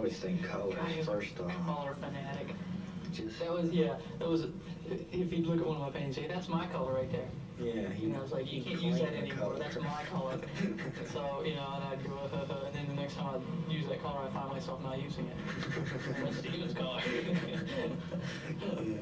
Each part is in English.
always think colors first off. Color fanatic. That was, if you'd look at one of my paintings, say, that's my color right there. Yeah, it's like, you can't use that anymore, that's my color. So, and I'd go, and then the next time I'd use that color, I find myself not using it. That's Steven's color. Yeah.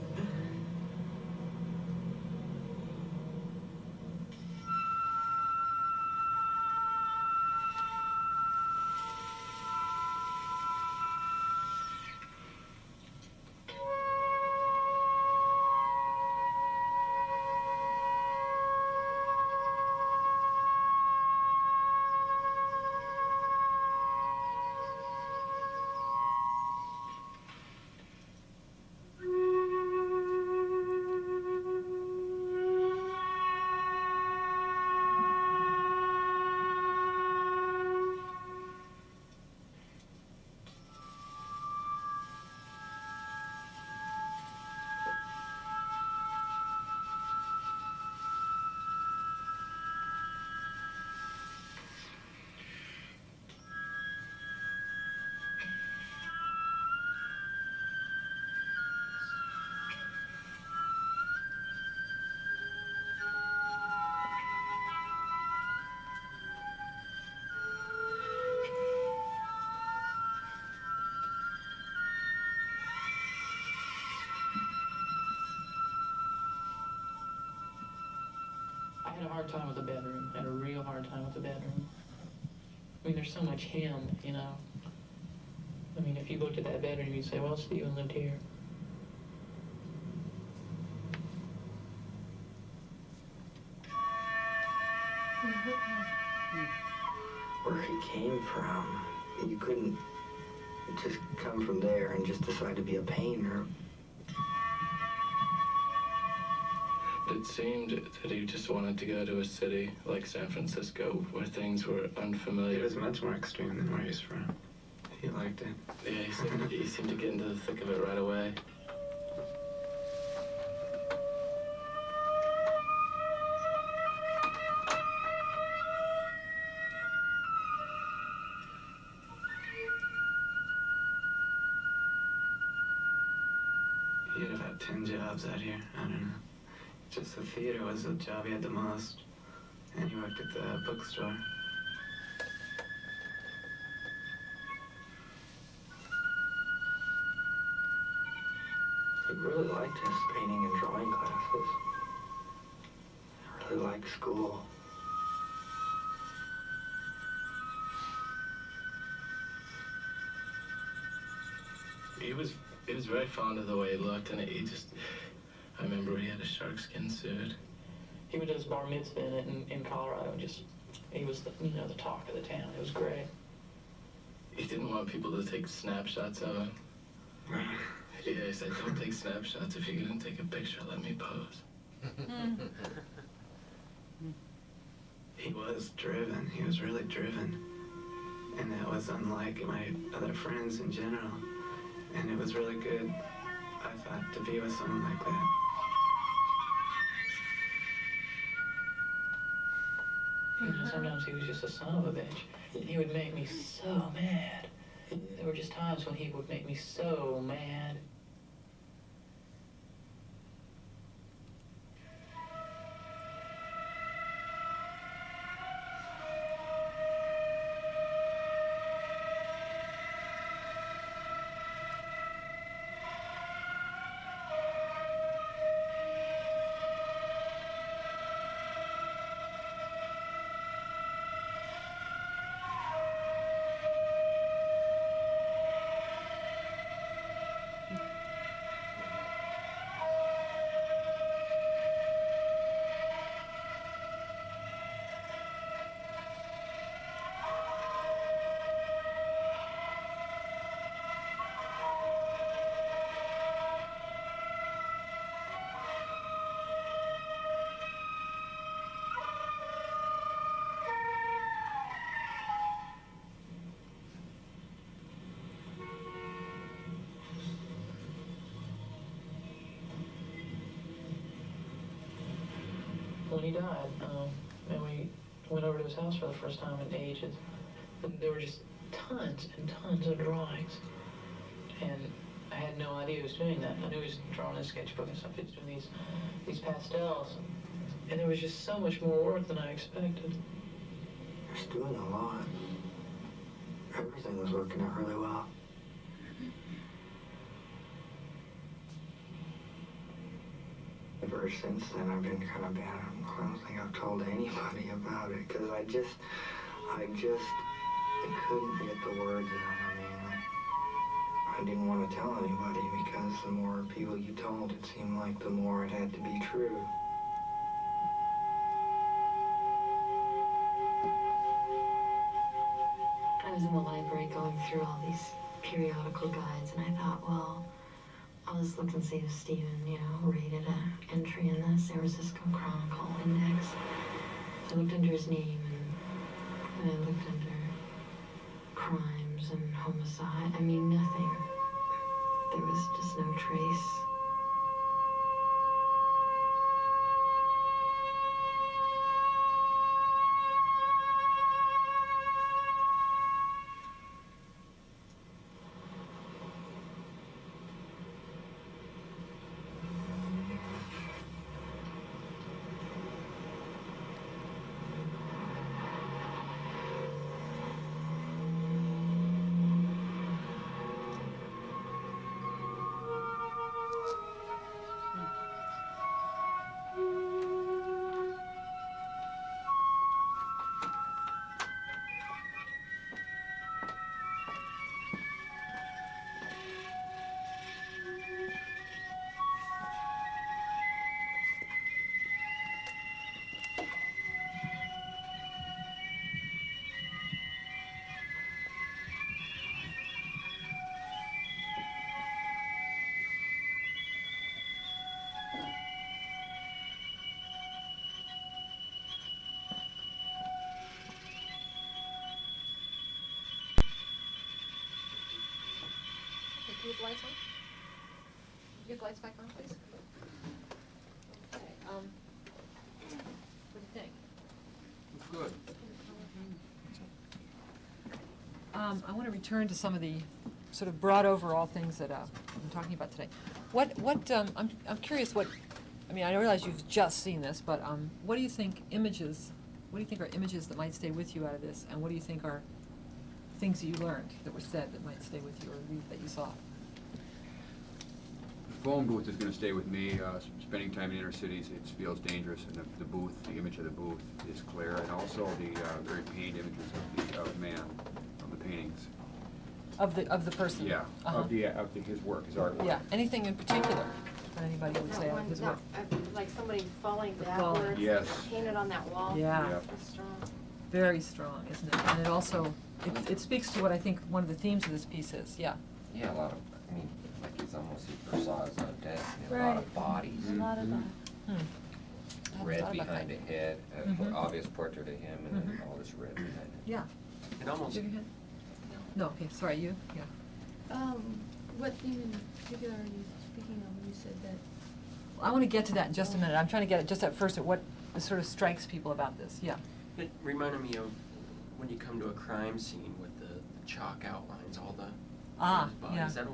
I had a hard time with the bedroom. I had a real hard time with the bedroom. I mean, there's so much him, I mean, if you looked at that bedroom, you'd say, well, Stephen lived here. Where he came from, you couldn't just come from there and just decide to be a painter. It seemed that he just wanted to go to a city like San Francisco where things were unfamiliar. It was much more extreme than where he's from. He liked it. Yeah, he seemed to get into the thick of it right away. He had about 10 jobs out here. I don't know. Just the theater was the job he had the most. And he worked at the bookstore. He really liked his painting and drawing classes. I really liked school. He was very fond of the way he looked, and I remember he had a sharkskin suit. He went to his bar mitzvah in Colorado, and he was the talk of the town. It was great. He didn't want people to take snapshots of him. Yeah, he said, don't take snapshots. If you're gonna take a picture, let me pose. He was driven. He was really driven. And that was unlike my other friends in general. And it was really good, I thought, to be with someone like that. Sometimes he was just a son of a bitch. And he would make me so mad. There were just times when he would make me so mad. When he died, and we went over to his house for the first time in ages, and there were just tons and tons of drawings. And I had no idea he was doing that. I knew he was drawing his sketchbook and stuff. He was doing these pastels. And there was just so much more work than I expected. He was doing a lot. Everything was working out really well. Ever since then, I've been kind of bad. I don't think I've told anybody about it, because I couldn't get the words out. I mean, I didn't want to tell anybody, because the more people you told, it seemed like the more it had to be true. I was in the library going through all these periodical guides, and I thought, well, I'll just look and see if Stephen, rated an entry in this. There was this Chronicle index. So I looked under his name, and I looked under crimes and homicide. I mean, nothing. There was just no trace. Can you get the lights on? Get the lights back on, please. Okay, what do you think? Good. I want to return to some of the sort of broad overall things that I'm talking about today. I'm curious I realize you've just seen this, but what do you think are images that might stay with you out of this, and what do you think are things that you learned that were said that might stay with you, or that you saw? The phone booth is going to stay with me. Spending time in inner cities, it feels dangerous, and the booth, the image of the booth is clear, and also the very pained images of man on the paintings. Of the person? Yeah, Uh-huh. of his work, his artwork. Yeah, anything in particular that anybody would say of his work? Like somebody falling Falling. backwards, Yes. painted on that wall. Yeah. Yeah. That's strong. Very strong, isn't it? And it also, it speaks to what I think one of the themes of this piece is, yeah. Yeah, a lot of, like it's almost he personas on death, a lot of bodies. A lot of that. I hadn't Red thought about behind that. the head, Mhm. obvious portrait of him, and then all this red behind it. Yeah. It almost, Did you hear? No, okay, sorry, you? Yeah. What theme in particular are you speaking of when you said that? I want to get to that in just a minute. I'm trying to get just at first at what sort of strikes people about this, yeah. It reminded me of when you come to a crime scene with the chalk outlines, all the bodies. Yeah. That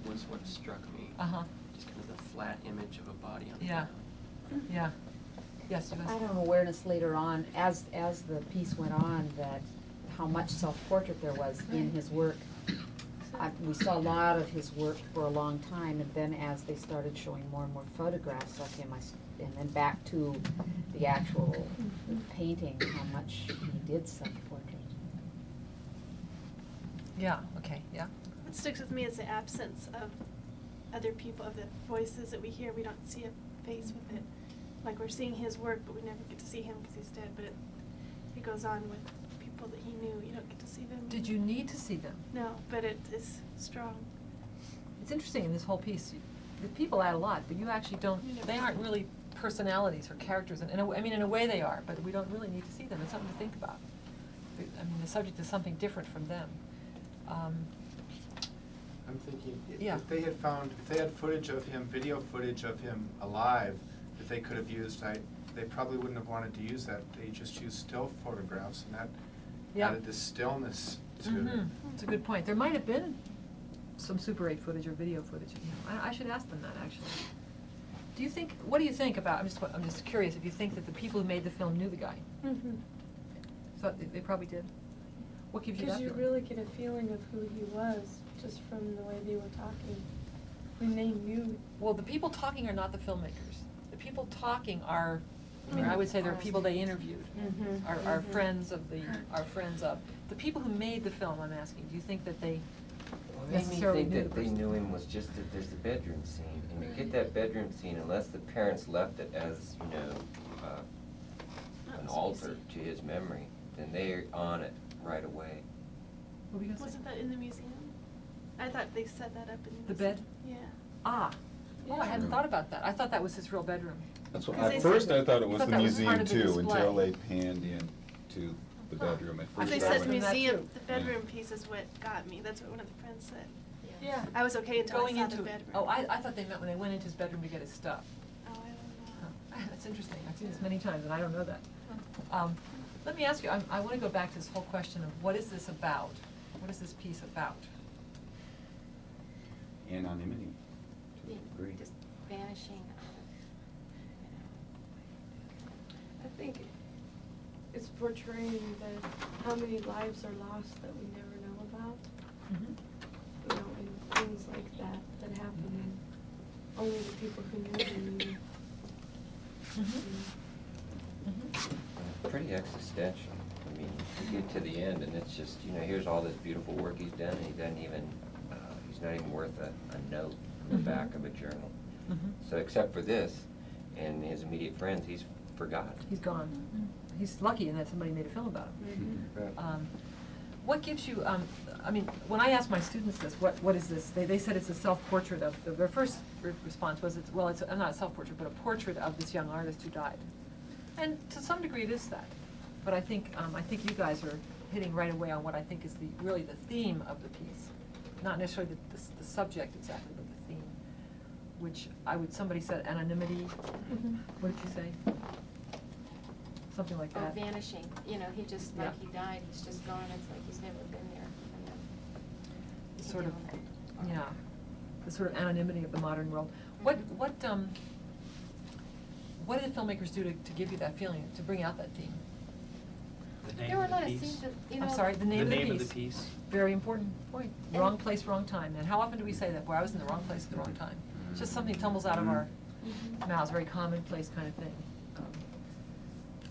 was what struck me. Uh-huh, Just kind of the flat image of a body on the yeah, ground. yeah. Yes, you I had an awareness later on, as the piece went on, that how much self-portrait there was in his work. We saw a lot of his work for a long time, and then as they started showing more and more photographs of him, and then back to the actual painting, how much he did self-portrait. Yeah, okay, yeah. What sticks with me is the absence of other people, of the voices that we hear. We don't see a face with it. Like we're seeing his work, but we never get to see him because he's dead. But it goes on with people that he knew. You don't get to see them. Did you need to see them? No, but it is strong. It's interesting in this whole piece, the people add a lot, but you actually don't, they aren't really personalities or characters, and in a way they are, but we don't really need to see them. It's something to think about. The subject is something different from them. I'm thinking, Yeah. if they had footage of him, video footage of him alive, that they could have used, they probably wouldn't have wanted to use that. They just used still photographs, and that Yeah. added this stillness It's a good point. There might have been some Super 8 footage or video footage. I should ask them that, actually. What do you think about, I'm just curious if you think that the people who made the film knew the guy? Mm-hmm. Thought they probably did. What gives you that Because you feeling? really get a feeling of who he was just from the way they were talking. When they knew. Well, the people talking are not the filmmakers. The people talking are, or I would say they're people they interviewed. Are friends of the people who made the film, I'm asking, do you think that they What made me necessarily think knew that the they person? knew him was just that there's the bedroom scene. And to get that bedroom scene, unless the parents left it as, an altar to his memory, then they're on it right away. What were you gonna say? Wasn't that in the museum? I thought they set that up in the The museum. bed? Yeah. Ah, oh, I hadn't thought about that. I thought that was his real bedroom. That's what, 'Cause they at first said- I thought it You was thought the that was part museum of the too, until they display. panned in to the bedroom. At Because first they I said was- museum, too. the bedroom piece is what got me. That's what one of the friends said. Yeah. I was okay until Going I saw the into, bedroom. oh, I thought they meant when they went into his bedroom to get his stuff. Oh, I don't know. Oh, that's interesting. I've seen this many times and I don't know that. Let me ask you, I want to go back to this whole question of what is this about? What is this piece about? Anonymity, to a degree. Just vanishing I think it's portraying that how many lives are lost that we never know about. You know, and things like that that happen and only the people who knew them knew. Pretty existential. I mean, you get to the end and it's just, here's all this beautiful work he's done and he doesn't even, he's not even worth a note in the back of a journal. So except for this and his immediate friends, he's forgotten. He's gone. He's lucky in that somebody made a film about him. Right. What gives you, when I ask my students this, what is this? They said it's a self-portrait of, their first response was, it's not a self-portrait, but a portrait of this young artist who died. And to some degree it is that. But I think you guys are hitting right away on what I think is really the theme of the piece. Not necessarily the subject exactly, but the theme. Which somebody said anonymity. What did you say? Something like that. vanishing. He just, like he died, he's just gone. It's like he's never been there. The sort of, the sort of anonymity of the modern world. What did the filmmakers do to give you that feeling, to bring out that theme? There were a lot of scenes that, I'm sorry, the name of the piece. The name of the piece. Very important point. Wrong place, wrong time. And how often do we say that? Boy, I was in the wrong place at the wrong time. It's just something tumbles out of our mouths, very commonplace kind of thing.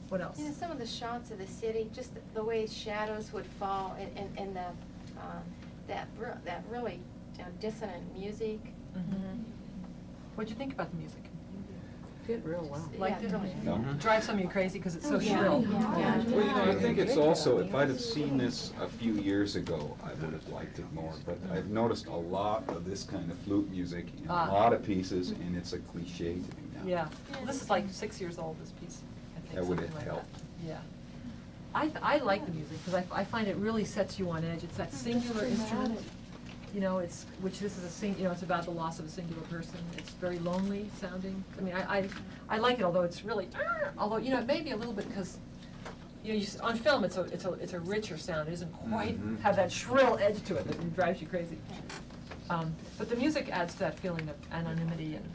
What else? Some of the shots of the city, just the way shadows would fall and that really dissonant music. What'd you think about the music? Did real well. Liked it? really. Drives some of you crazy because it's so Yeah. shrill. Yeah. Well, I think it's also, if I'd have seen this a few years ago, I would have liked it more. But I've noticed a lot of this kind of flute music in a lot of pieces, and it's a cliche to me now. Yeah. Well, this is like 6 years old, this piece, I think. That would something like help. that. Yeah. I like the music because I find it really sets you on edge. It's that singular instrument. It's about the loss of a singular person. It's very lonely sounding. I mean, I like it, although it's really, although, it may be a little bit because, on film, it's a richer sound. It doesn't quite have that shrill edge to it that drives you crazy. But the music adds to that feeling of anonymity and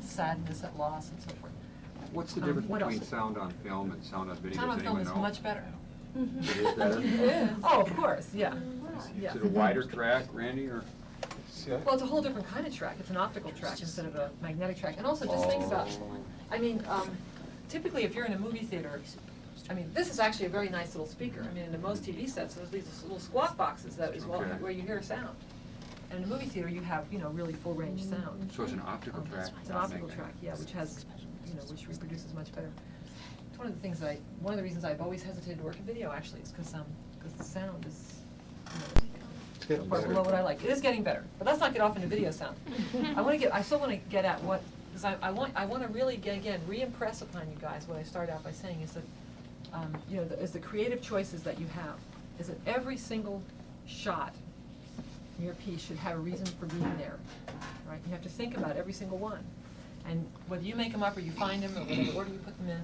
sadness at loss and so forth. What's the difference what between else? sound on film and sound on video? Sound on Does film anyone is know? much better. It is better? It is. Oh, of course, yeah. Is it a wider track, Randy, or? Well, it's a whole different kind of track. It's an optical track instead of a magnetic track. And also, just think about, typically if you're in a movie theater, this is actually a very nice little speaker. In most TV sets, there's these little squawk boxes that is where you hear sound. And in a movie theater, you have, really full range sound. So it's an optical track? It's an optical track, yeah, which has, which reproduces much better. It's one of the things one of the reasons I've always hesitated to work in video, actually, is because the sound is, far below what I like. It is getting better, but let's not get off into video sound. I still want to get at what, because I want to really, again, re-impress upon you guys what I started out by saying is that, is the creative choices that you have, is that every single shot in your piece should have a reason for being there, right? You have to think about every single one. And whether you make them up or you find them or whatever order you put them in,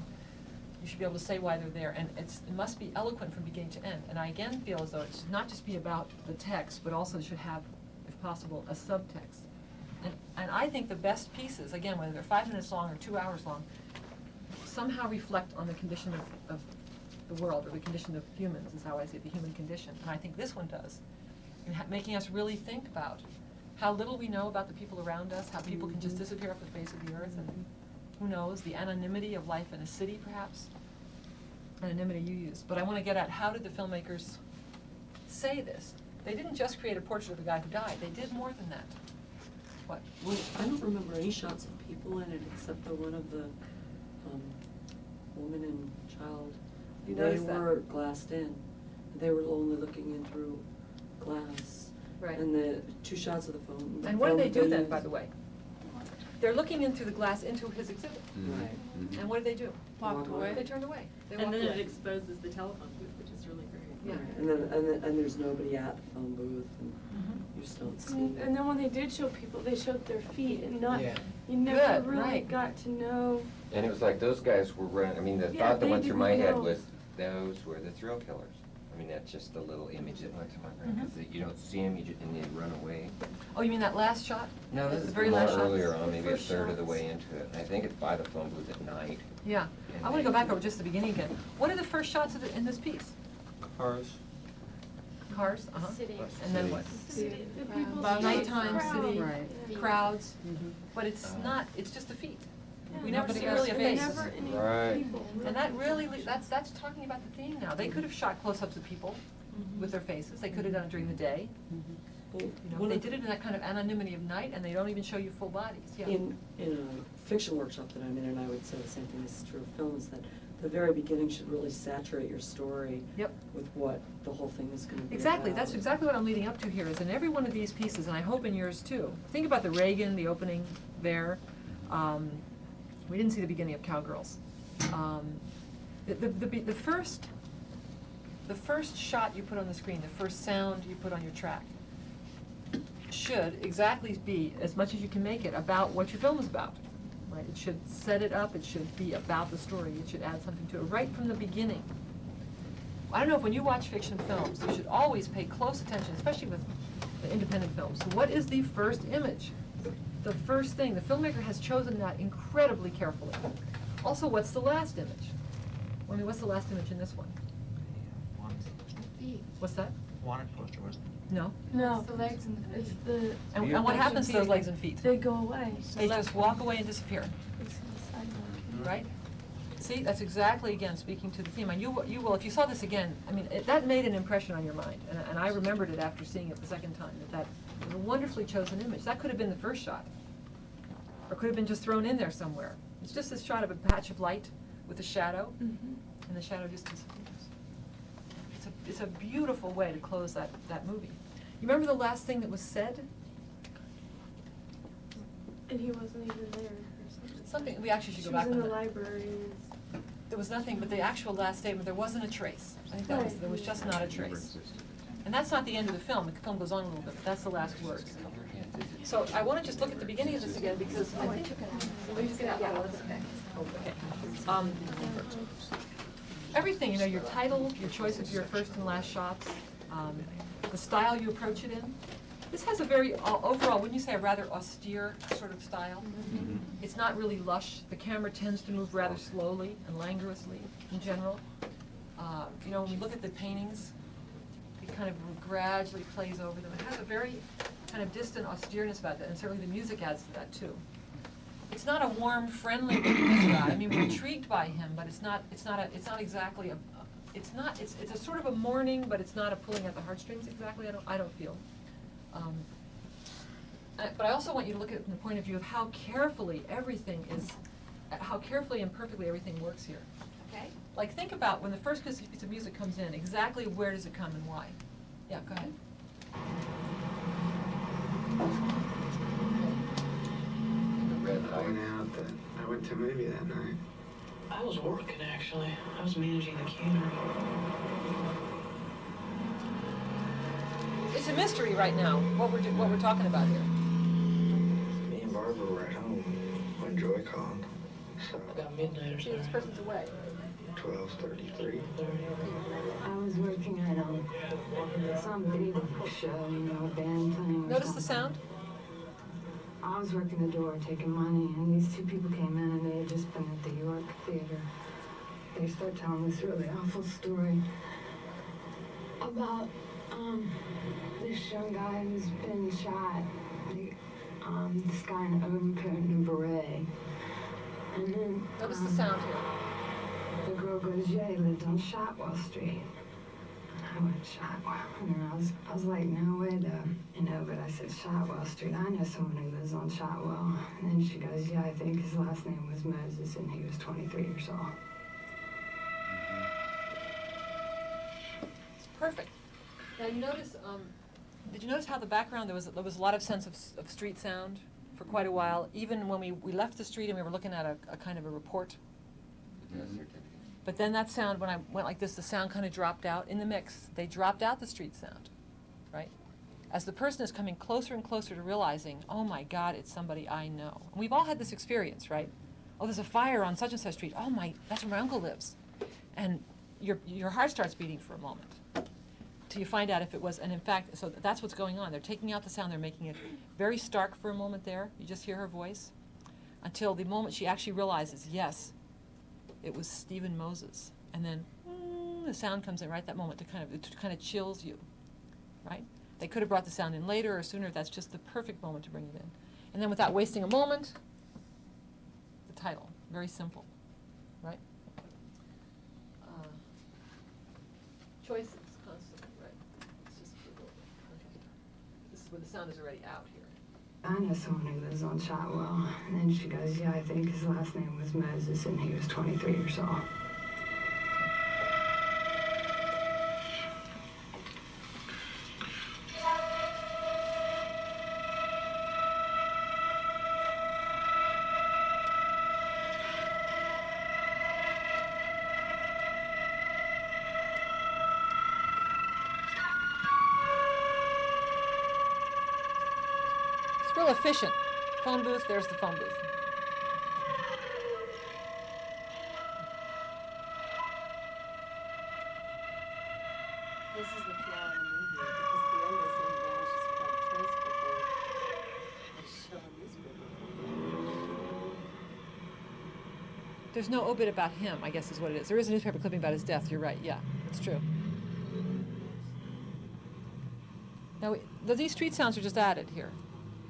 You should be able to say why they're there, and it must be eloquent from beginning to end. And I again feel as though it should not just be about the text, but also should have, if possible, a subtext. And I think the best pieces, again, whether they're 5 minutes long or 2 hours long, somehow reflect on the condition of the world, or the condition of humans, is how I see it, the human condition. And I think this one does, in making us really think about how little we know about the people around us, how people can just disappear off the face of the earth, and who knows, the anonymity of life in a city, perhaps. Anonymity you used. But I want to get at, how did the filmmakers say this? They didn't just create a portrait of a guy who died. They did more than that. What? Well, I don't remember any shots of people in it except the one of the woman and child. You They noticed that? were glassed in. They were only looking in through glass. Right. And the 2 shots of the phone. And what do they do then, by the way? They're looking in through the glass into his exhibit. Right. And what do they do? Walked away. They turned away. They And walked then away. it exposes the telephone booth, which is really great. Yeah. Right. And there's nobody at the phone booth, and you just don't see And it. then when they did show people, they showed their feet and not, Yeah. you never Good, really right. got to know. And it was like those guys were running, I mean, the Yeah, thought that they went through my didn't head know. was, those were the thrill killers. I mean, that's just the little image that went through my brain, because you don't see them, and they run away. Oh, you mean that last shot? No, this The is very more last shot? earlier on, The maybe a first third of the shots. way into it. And I think it's by the phone booth at night. Yeah. I want to go back over just the beginning again. What are the first shots of in this piece? Cars. Cars? Uh-huh. City. And then what? City. The people's About faces, nighttime, crowd. city, Right. crowds, but it's not, it's just the feet. We never Nobody see else really a face. Never any Right. people. And that really, that's talking about the theme now. They could have shot close-ups of people with their faces. They could have done it during the day. Well, You know, one they of- did it in that kind of anonymity of night, and they don't even show you full bodies. Yeah. In a fiction workshop that I'm in, and I would say the same thing is true of film, is that the very beginning should really saturate your story Yep. with what the whole thing is going to be Exactly, about. that's exactly what I'm leading up to here, is in every one of these pieces, and I hope in yours too. Think about the Reagan, the opening there. We didn't see the beginning of Cowgirls. The first shot you put on the screen, the first sound you put on your track, should exactly be, as much as you can make it, about what your film is about. Right? It should set it up, it should be about the story, it should add something to it, right from the beginning. I don't know if when you watch fiction films, you should always pay close attention, especially with the independent films. So what is the first image? The first thing, the filmmaker has chosen that incredibly carefully. Also, what's the last image? I mean, what's the last image in this one? What's that? Wanted poster, wasn't it? No? No. It's the legs and the It's feet. the. And what happens to those legs and feet? They go away. They just walk away and disappear, It's the sidewalk. right? See, that's exactly, again, speaking to the theme. And you will, if you saw this again, I mean, that made an impression on your mind. And I remembered it after seeing it the second time, that was a wonderfully chosen image. That could have been the first shot. Or could have been just thrown in there somewhere. It's just this shot of a patch of light with a shadow, and the shadow just disappears. It's a beautiful way to close that movie. You remember the last thing that was said? And he wasn't even there or something. Something, we actually should She go back was on in the that. library. There was nothing, but the actual last statement, there wasn't a trace. I think that was, there was just not a trace. And that's not the end of the film. The film goes on a little bit, but that's the last words. So I want to just look at the beginning of this again, because I think. Okay. Everything, you know, your title, your choice of your first and last shots, the style you approach it in. This has a very, overall, wouldn't you say, a rather austere sort of style? It's not really lush. The camera tends to move rather slowly and languorously in general. You know, when we look at the paintings, it kind of gradually plays over them. It has a very kind of distant austereness about that, and certainly the music adds to that too. It's not a warm, friendly guy. I mean, we're intrigued by him, but it's not exactly it's a sort of a mourning, but it's not a pulling at the heartstrings exactly. I don't feel. But I also want you to look at it from the point of view of how carefully everything is, how carefully and perfectly everything works here. Okay. Like, think about when the first piece of music comes in, exactly where does it come and why? Yeah, go ahead. I went out I went to a movie that night. I was working, actually. I was managing the catering. It's a mystery right now, what we're talking about here. Me and Barbara were at home when Joy called. So About midnight or so. See, this person's away. 12:33. I was working at some big show, you know, a band playing. Notice the sound? I was working the door taking money, and these two people came in, and they had just been at the York Theater. They start telling this really awful story about this young guy who's been shot. This guy in an overcoat and a beret. And then notice the sound here. The girl goes, yeah, he lived on Shotwell Street. And I went, Shotwell? And then I was like, no way, though. You know, but I said, Shotwell Street. I know someone who lives on Shotwell. And then she goes, yeah, I think his last name was Moses, and he was 23 years old. It's perfect. Now you notice, did you notice how the background, there was a lot of sense of street sound for quite a while, even when we left the street and we were looking at a kind of a report. But then that sound, when I went like this, the sound kind of dropped out in the mix. They dropped out the street sound, right? As the person is coming closer and closer to realizing, oh my God, it's somebody I know. And we've all had this experience, right? Oh, there's a fire on such and such street. Oh my, that's where my uncle lives. And your heart starts beating for a moment till you find out if it was, and in fact, so that's what's going on. They're taking out the sound, they're making it very stark for a moment there. You just hear her voice until the moment she actually realizes, yes, it was Stephen Moses. And then the sound comes in right at that moment to kind of chills you, right? They could have brought the sound in later or sooner. That's just the perfect moment to bring it in. And then without wasting a moment, the title, very simple, right? Choices, constantly, right? It's just people, okay. This is where the sound is already out here. I know someone who lives on Shotwell. And then she goes, yeah, I think his last name was Moses, and he was 23 years old. Real efficient. Phone booth, there's the phone booth. This is the flaw in the movie, because at the end they say he vanishes without a trace, but they show a newspaper. There's no obit about him, I guess is what it is. There is a newspaper clipping about his death, you're right, yeah, it's true. Now, these street sounds are just added here.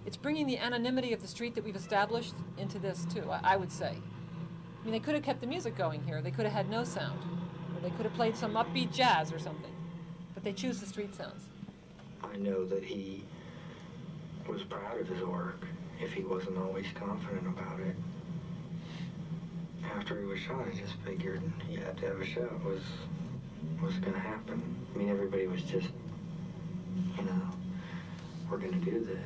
It's bringing the anonymity of the street that we've established into this, too, I would say. I mean, they could have kept the music going here. They could have had no sound. Or they could have played some upbeat jazz or something. But they choose the street sounds. I know that he was proud of his work, if he wasn't always confident about it. After he was shot, I just figured he had to have a show. It was going to happen. I mean, everybody was just, you know, we're going to do this.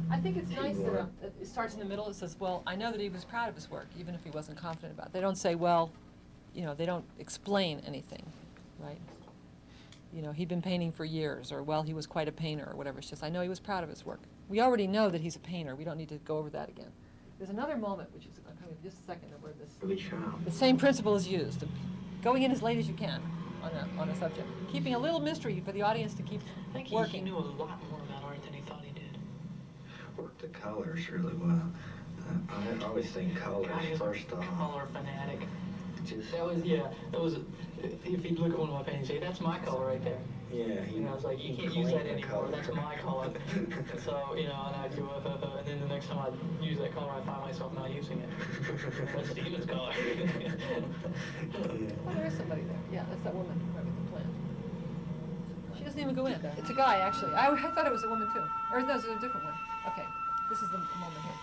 I think it's nice that it starts in the middle. It says, well, I know that he was proud of his work, even if he wasn't confident about it. They don't say, well, you know, they don't explain anything, right? You know, he'd been painting for years, or, well, he was quite a painter, or whatever. It's just, I know he was proud of his work. We already know that he's a painter. We don't need to go over that again. There's another moment, which is coming in just a second, where the same principle is used, going in as late as you can on a subject, keeping a little mystery for the audience to keep working. I think he knew a lot more about art than he thought he did. Worked the colors really well. I always think colors first off. Color fanatic. That was, if you look at one of my paintings, say, that's my color right there. Yeah. You know, it's like, you can't use that anymore, that's my color. So, you know, and I'd go, and then the next time I'd use that color, I find myself not using it. That's Stephen's color. Oh, there is somebody there. Yeah, that's that woman right with the plant. She doesn't even go in. It's a guy, actually. I thought it was a woman, too. Or no, it's a different one. Okay, this is the moment here.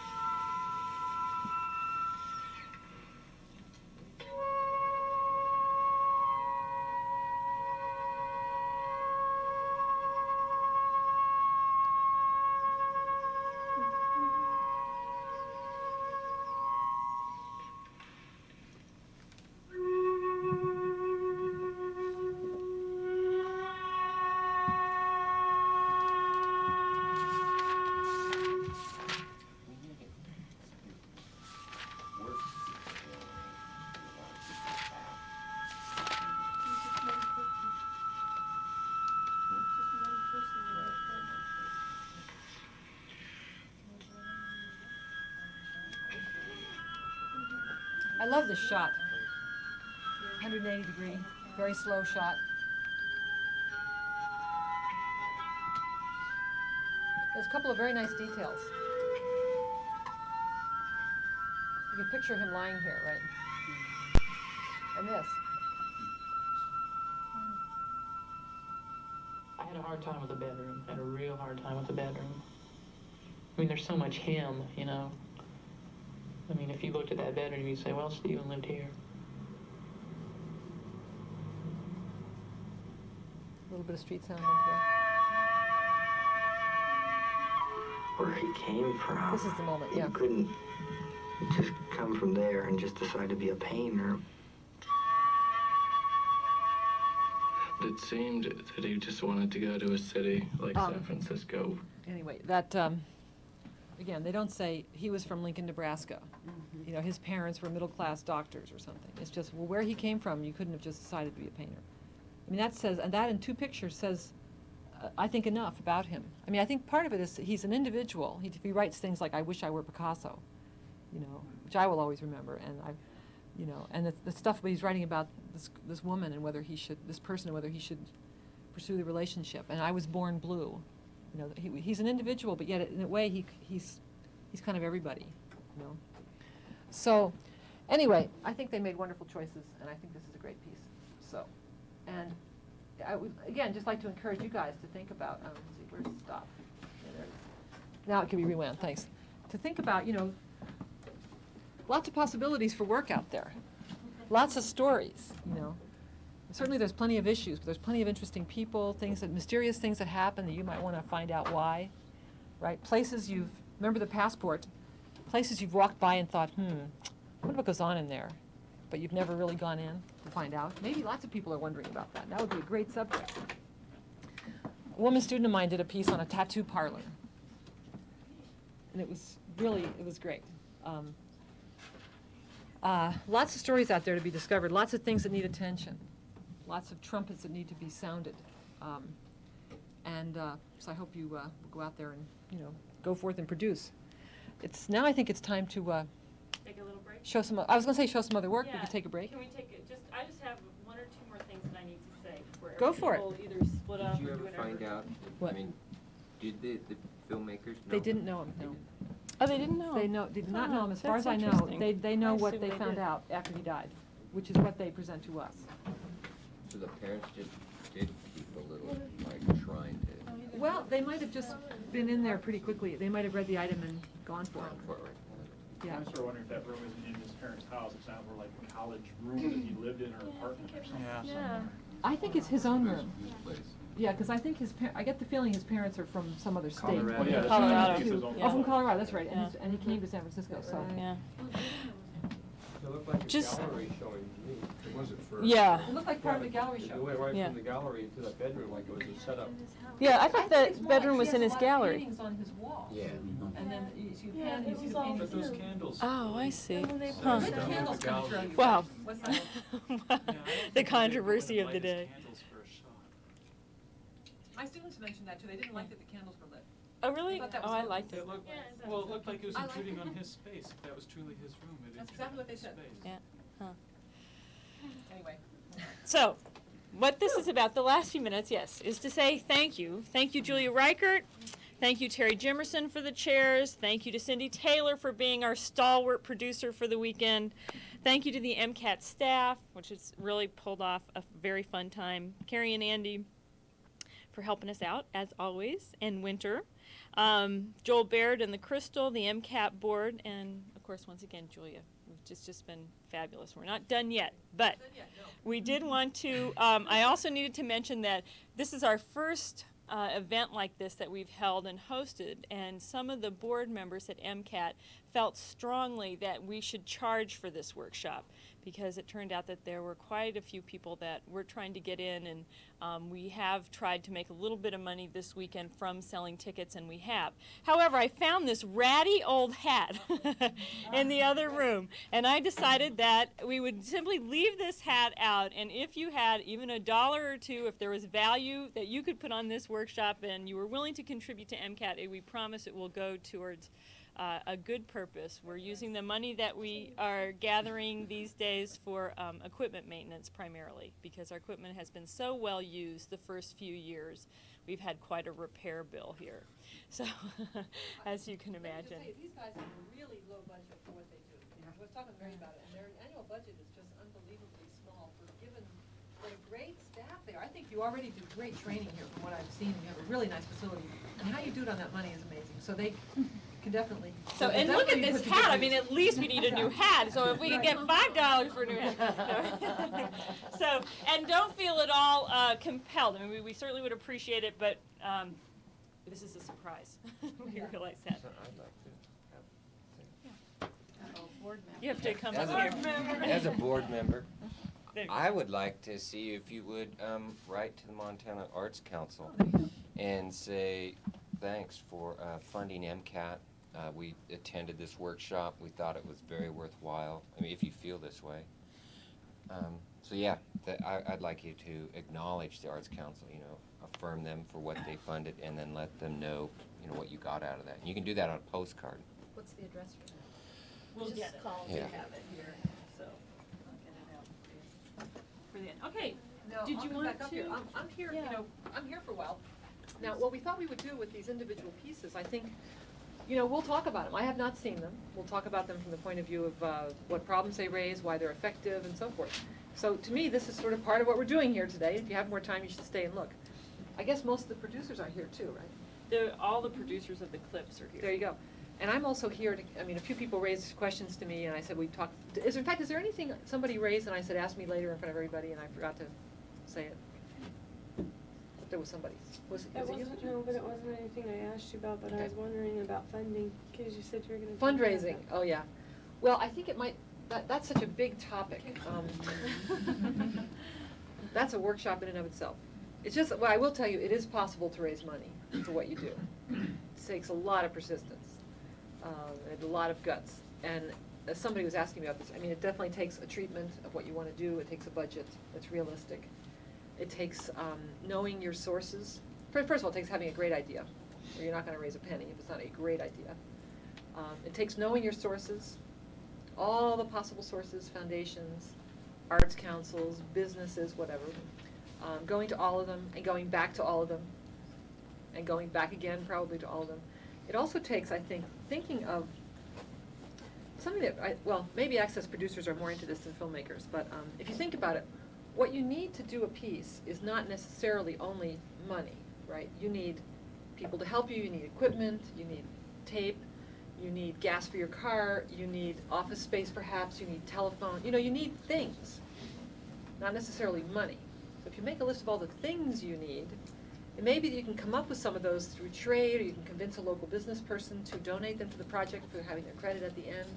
I love this shot. 180 degree, very slow shot. There's a couple of very nice details. You can picture him lying here, right? And this. I had a hard time with the bedroom. I had a real hard time with the bedroom. I mean, there's so much him, you know. I mean, if you looked at that bedroom, you'd say, well, Stephen lived here. A little bit of street sound into there. Where he came from. This is the moment, yeah. You couldn't just come from there and just decide to be a painter. It seemed that he just wanted to go to a city like San Francisco. Anyway, that, again, they don't say he was from Lincoln, Nebraska. You know, his parents were middle-class doctors or something. It's just, well, where he came from, you couldn't have just decided to be a painter. I mean, that says, and that in 2 pictures says, I think, enough about him. I mean, I think part of it is he's an individual. He writes things like, I wish I were Picasso, you know, which I will always remember. And you know, and the stuff he's writing about this woman and whether he should, this person, and whether he should pursue the relationship. And I was born blue. You know, he's an individual, but yet in a way he's kind of everybody, you know. So, anyway, I think they made wonderful choices, and I think this is a great piece. So, and I would again just like to encourage you guys to think about. Let's see, where's the stop? Yeah, there it is. Now it can be rewound. Thanks. To think about, you know, lots of possibilities for work out there, lots of stories, you know. Certainly there's plenty of issues, but there's plenty of interesting people, mysterious things that happen that you might want to find out why, right? Places remember the passport, places you've walked by and thought, what goes on in there? But you've never really gone in to find out. Maybe lots of people are wondering about that. That would be a great subject. A woman student of mine did a piece on a tattoo parlor. And it was great. Lots of stories out there to be discovered, lots of things that need attention, lots of trumpets that need to be sounded. So I hope you will go out there and, you know, go forth and produce. Now I think it's time to take a little break. Show some other work. Yeah. We could take a break. Can we take it? I just have 1 or 2 more things that I need to say. Go for it. Either split up Did you or ever do whatever. find out? What? I mean, did the filmmakers know? They didn't know him. No. Oh, they didn't know. They did not know him. As far as That's I know, interesting. they know I what assume they they found did. out after he died, which is what they present to us. So the parents just did keep a little, like, shrine to. Well, they might have just been in there pretty quickly. They might have read the item and gone for it. Yeah. I'm sort of wondering if that room isn't in his parents' house. It's not more like a college room that he lived in or apartment or something. Yeah. I think it's his own room. Yeah, because I think I get the feeling his parents are from some other state. Colorado. Oh, yeah, that's Colorado. right. I think it's his own Oh, from college. Colorado, that's right. Yeah. And he came to San Francisco, so. Yeah. It looked like a Just- gallery showing to me. Was it for? Yeah. It looked like part of the gallery show. It went right Yeah. from the gallery into the bedroom like it was a setup. Yeah, I thought think it's the bedroom He was has in a his lot of gallery. paintings on his wall. Yeah. And then you see the Yeah, pan- you it see was the all paintings. But those candles. Oh, I see. Huh. The candles come through you. Wow. What's that? The controversy of the day. My students mentioned that too. They didn't like that the candles were lit. Oh, really? thought that Oh, was I lovely. liked it. Well, it looked like it was I like intruding it. on his space. If that was truly his room, it That's intruded exactly what on they his said. space. Yeah. Huh. Anyway. So, what this is about, the last few minutes, yes, is to say thank you. Thank you, Julia Reichert. Thank you, Terry Jimerson, for the chairs. Thank you to Cindy Taylor for being our stalwart producer for the weekend. Thank you to the MCAT staff, which has really pulled off a very fun time. Carrie and Andy for helping us out, as always, and Winter. Joel Baird and the Crystal, the MCAT board, and, of course, once again, Julia. It's just been fabulous. We're not done yet, but we did want to, I also needed to mention that this is our first event like this that we've held and hosted, and some of the board members at MCAT felt strongly that we should charge for this workshop, because it turned out that there were quite a few people that were trying to get in, and we have tried to make a little bit of money this weekend from selling tickets, and we have. However, I found this ratty old hat in the other room, and I decided that we would simply leave this hat out, and if you had even $1 or $2, if there was value that you could put on this workshop and you were willing to contribute to MCAT, we promise it will go towards a good purpose. We're using the money that we are gathering these days for equipment maintenance primarily, because our equipment has been so well used the first few years. We've had quite a repair bill here. So, as you can imagine. These guys have a really low budget for what they do. I was talking to Mary about it, and their annual budget is just unbelievably small for given what a great staff they are. I think you already do great training here from what I've seen, and you have a really nice facility. And how you do it on that money is amazing. So they can definitely. So, and look at this hat. I mean, at least we need a new hat. So if we could get $5 for a new hat. So, and don't feel at all compelled. I mean, we certainly would appreciate it, but this is a surprise. We realize that. So I'd like to Board member. You have to come as up here. As a board member, There you go. I would like to see if you would write to the Montana Arts Council and say thanks for funding MCAT. We attended this workshop. We thought it was very worthwhile. I mean, if you feel this way. So yeah, I'd like you to acknowledge the Arts Council, you know, affirm them for what they funded, and then let them know, you know, what you got out of that. And you can do that on a postcard. What's the address for that? We'll get it. Yeah. We have it here, so I'll get it out for you. Brilliant. Okay. No, Did I'll you come want back up to? here. I'm here, Yeah. you know, I'm here for a while. Now, what we thought we would do with these individual pieces, I think, you know, we'll talk about them. I have not seen them. We'll talk about them from the point of view of what problems they raise, why they're effective, and so forth. So to me, this is sort of part of what we're doing here today. If you have more time, you should stay and look. I guess most of the producers are here too, right? All the producers of the clips are here. There you go. And I'm also here to, I mean, a few people raised questions to me, and I said, we talked, in fact, is there anything somebody raised, and I said, ask me later in front of everybody, and I forgot to say it. But there was somebody. Was it you? No, but it wasn't anything I asked you about, but I was wondering about funding, because you said you were going to. Fundraising, oh yeah. Well, I think it might, that's such a big topic. That's a workshop in and of itself. It's just, well, I will tell you, it is possible to raise money for what you do. It takes a lot of persistence, and a lot of guts. And as somebody was asking me about this, I mean, it definitely takes a treatment of what you want to do. It takes a budget that's realistic. It takes knowing your sources. First of all, it takes having a great idea, or you're not going to raise a penny if it's not a great idea. It takes knowing your sources, all the possible sources, foundations, arts councils, businesses, whatever. Going to all of them, and going back to all of them, and going back again probably to all of them. It also takes, I think, thinking of something that, well, maybe access producers are more into this than filmmakers, but if you think about it, what you need to do a piece is not necessarily only money, right? You need people to help you, you need equipment, you need tape, you need gas for your car, you need office space perhaps, you need telephone, you know, you need things, not necessarily money. So if you make a list of all the things you need, and maybe you can come up with some of those through trade, or you can convince a local business person to donate them to the project for having their credit at the end.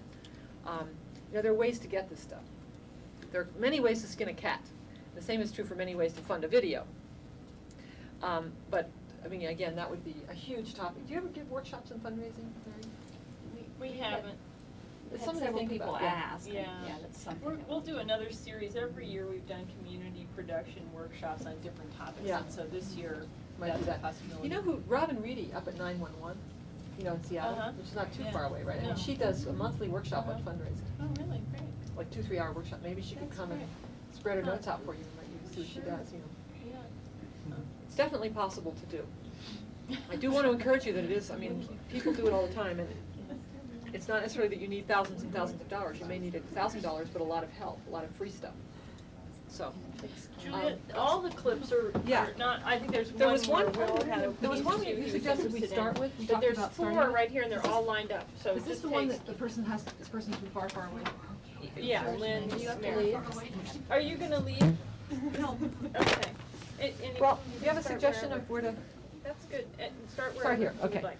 You know, there are ways to get this stuff. There are many ways to skin a cat. The same is true for many ways to fund a video. But, I mean, again, that would be a huge topic. Do you ever give workshops on fundraising, Mary? We haven't. It's something to think about. Yeah, that's something. We'll do another series. Every year we've done community production workshops on different topics. Yeah. And so this year, Might that's do a that. possibility. You know who, Robin Reedy up at 911, you know, in Seattle, Uh-huh. which is not too Yeah. far away, right? No. And she does a monthly workshop on fundraising, Oh, really? Great. like 2-3 hour workshop. Maybe she could That's come and great. spread her Huh. notes out for you and let you see what she Sure. does, you know. Yeah. It's definitely possible to do. I do want to encourage you that it is, I mean, people do it all the time, and it's not necessarily that you need thousands and thousands of dollars. You may need $1,000, but a lot of help, a lot of free stuff. So. Juliet, all the clips are, Yeah. are not, I think there's There one was more one- Will had a there was piece one or two you he was suggested we interested start in. with. We But talked there's about four starting with. right here and they're all lined up, so Is this just the one takes- that the person has, this person's from far, far away? Yeah, Lynn, You have to Mary. leave. Are you gonna leave? No. Okay. Well, do you have a suggestion of where to? That's good. Start Start wherever here, you would okay. like.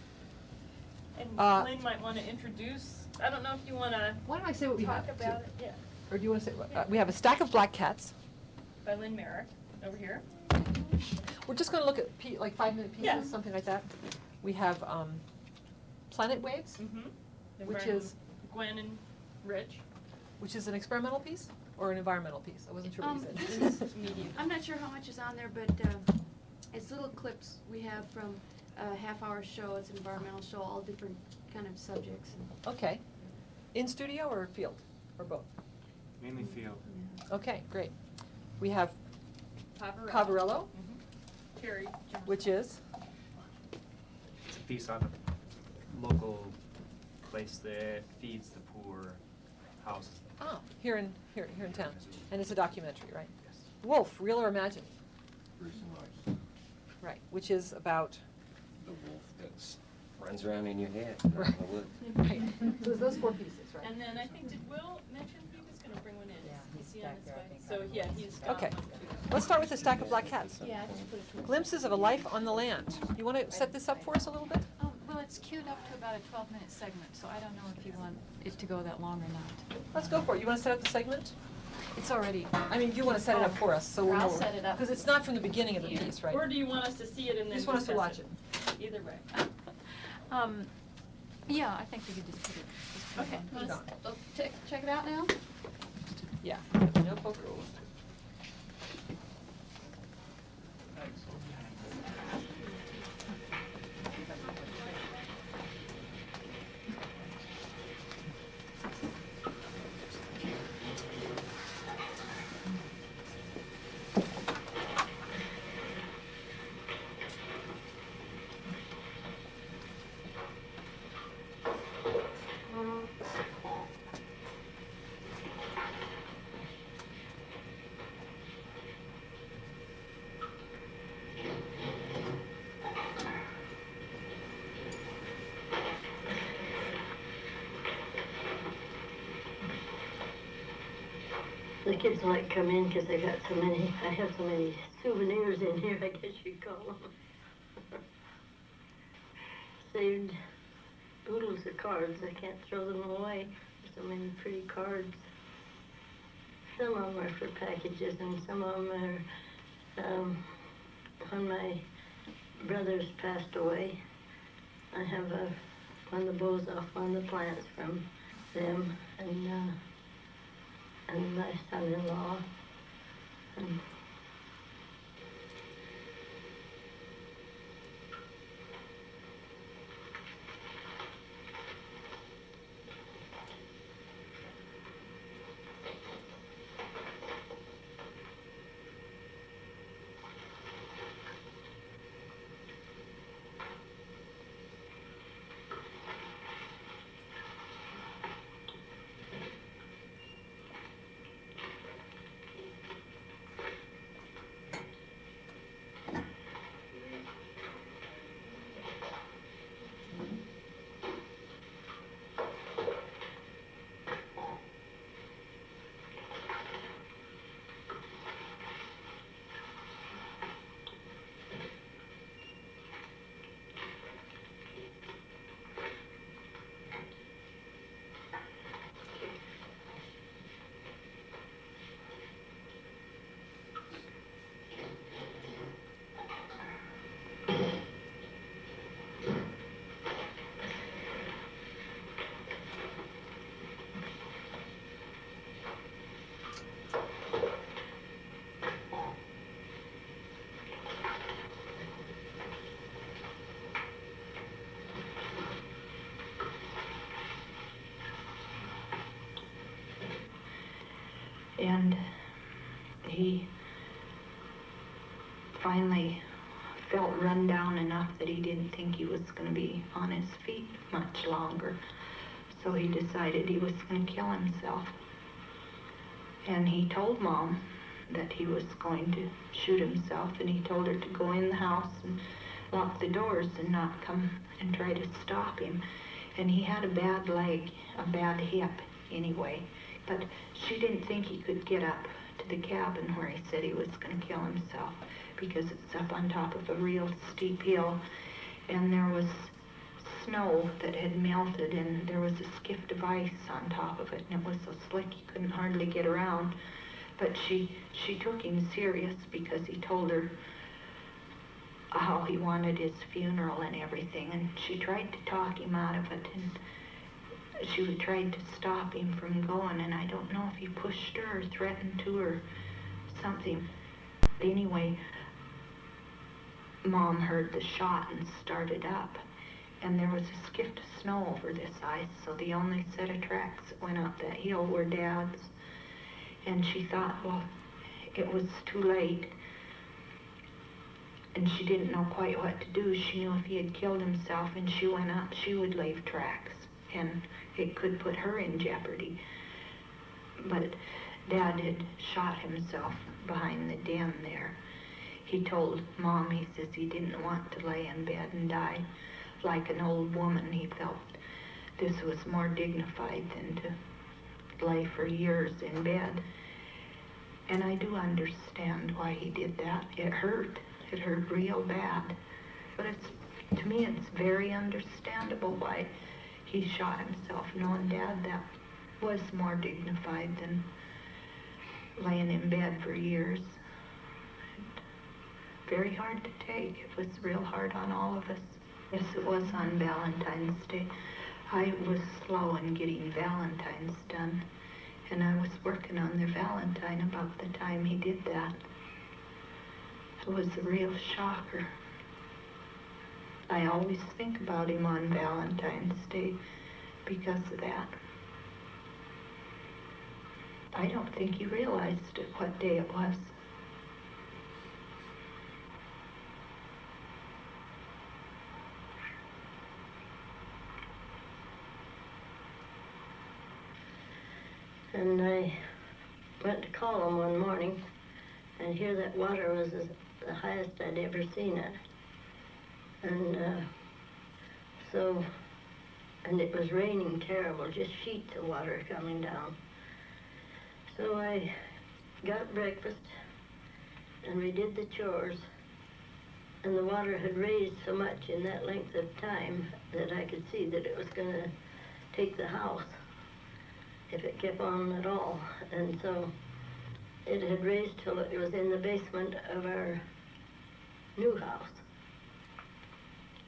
And Lynn might wanna introduce, I don't know if you wanna Why don't I say what we have? talk about it, yeah. Or do you want to say, we have a stack of black cats. By Lynn Merrick, over here. We're just going to look at like 5-minute pieces, Yeah. something like that. We have Planet Waves, which is Gwen and Rich. which is an experimental piece or an environmental piece. I wasn't sure what you said. This is medium. I'm not sure how much is on there, but it's little clips we have from a half-hour show. It's an environmental show, all different kind of subjects. Okay. In studio or field, or both? Mainly field. Okay, great. We have Pavarello. Terry Jimmerson. which is? It's a piece on a local place that feeds the poor, houses them. Oh, here in town. And it's a documentary, right? Yes. Wolf, real or imagined? Right, which is about? The wolf that's runs around in your head, not in the woods. Right. So those 4 pieces, right? And then I think, did Will mention he was gonna bring one in? Yeah, Is he's he on back his there, I way? think. So, yeah, he's got Okay. one too. Let's start with the stack of black cats. Yeah, I just put it towards. Glimpses of a life on the land. You want to set this up for us a little bit? Well, it's queued up to about a 12-minute segment, so I don't know if you want it to go that long or not. Let's go for it. You want to set up the segment? It's already. I mean, you want to set it up for us, so we'll know. I'll set it up. Because it's not from the beginning of the piece, right? Or do you want us to see it and then Just want us to discuss watch it. Either way. Yeah, I think we could just put it. Okay, Keep let's going. Check it out now? Yeah, no poker rules. The kids like come in because I have so many souvenirs in here, I guess you'd call them. Saved oodles of cards, I can't throw them away. There's so many pretty cards. Some of them are for packages and some of them are, when my brothers passed away, I have one of the bows off one of the plants from them and my son-in-law. And And he finally felt run down enough that he didn't think he was going to be on his feet much longer. So he decided he was going to kill himself. And he told Mom that he was going to shoot himself, and he told her to go in the house and lock the doors and not come and try to stop him. And he had a bad leg, a bad hip anyway. But she didn't think he could get up to the cabin where he said he was going to kill himself because it's up on top of a real steep hill, and there was snow that had melted, and there was a skift of ice on top of it, and it was so slick he couldn't hardly get around. But she took him serious because he told her how he wanted his funeral and everything, and she tried to talk him out of it, and she tried to stop him from going, and I don't know if he pushed her or threatened to or something. Anyway, Mom heard the shot and started up, and there was a skift of snow over this ice, so the only set of tracks that went up that hill were Dad's. And she thought, well, it was too late, and she didn't know quite what to do. She knew if he had killed himself and she went up, she would leave tracks, and it could put her in jeopardy. But Dad had shot himself behind the den there. He told Mom, he says he didn't want to lay in bed and die like an old woman. He felt this was more dignified than to lay for years in bed. And I do understand why he did that. It hurt. It hurt real bad. But to me, it's very understandable why he shot himself, knowing Dad that was more dignified than laying in bed for years. Very hard to take. It was real hard on all of us. Yes, it was on Valentine's Day. I was slow in getting Valentine's done, and I was working on their Valentine about the time he did that. It was a real shocker. I always think about him on Valentine's Day because of that. I don't think he realized what day it was. And I went to call him one morning, and here that water was the highest I'd ever seen it. And and it was raining terrible, just sheets of water coming down. So I got breakfast, and we did the chores, and the water had raised so much in that length of time that I could see that it was going to take the house if it kept on at all. And so it had raised till it was in the basement of our new house.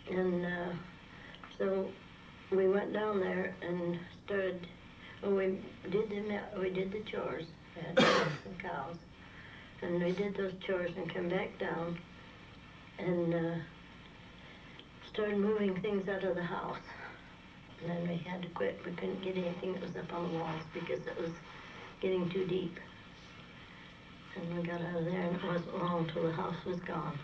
And so we went down there and started, well, we did the chores, we had some cows, and we did those chores and come back down and started moving things out of the house. And then we had to quit. We couldn't get anything that was up on the walls because it was getting too deep. And we got out of there, and it wasn't long till the house was gone.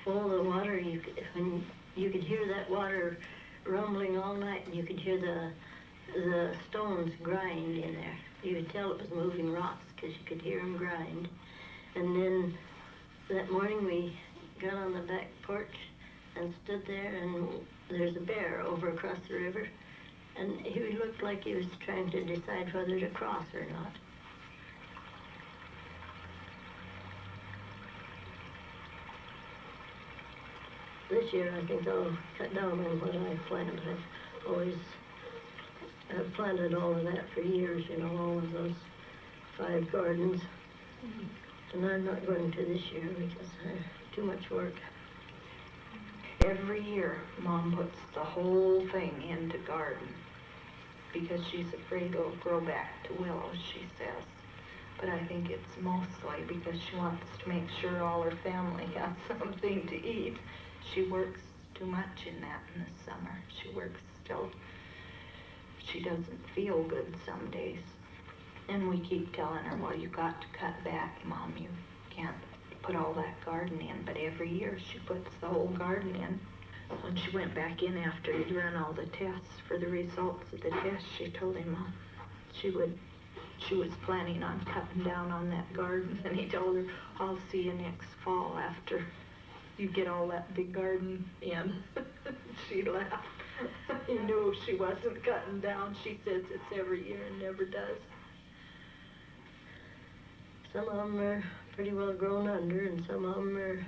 All the water, you could hear that water rumbling all night, and you could hear the stones grind in there. You could tell it was moving rocks because you could hear them grind. And then that morning we got on the back porch and stood there, and there's a bear over across the river, and he looked like he was trying to decide whether to cross or not. This year I think I'll cut down on what I plant. I've planted all of that for years, you know, all of those 5 gardens. And I'm not going to this year because too much work. Every year, Mom puts the whole thing into garden because she's afraid it'll grow back to willows, she says. But I think it's mostly because she wants to make sure all her family has something to eat. She works too much in that in the summer. She works still. She doesn't feel good some days. And we keep telling her, well, you got to cut back, Mom. You can't put all that garden in. But every year she puts the whole garden in. When she went back in after he'd run all the tests for the results of the tests, she told him she was planning on cutting down on that garden. And he told her, I'll see you next fall after you get all that big garden in. She laughed. He knew she wasn't cutting down. She says it's every year and never does. Some of them are pretty well grown under, and some of them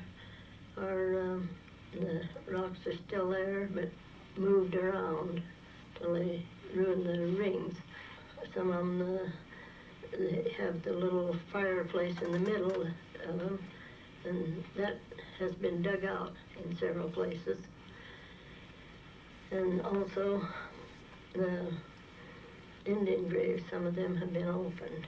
are the rocks are still there, but moved around till they ruined the rings. Some of them they have the little fireplace in the middle of them, and that has been dug out in several places. And also the Indian graves, some of them have been opened.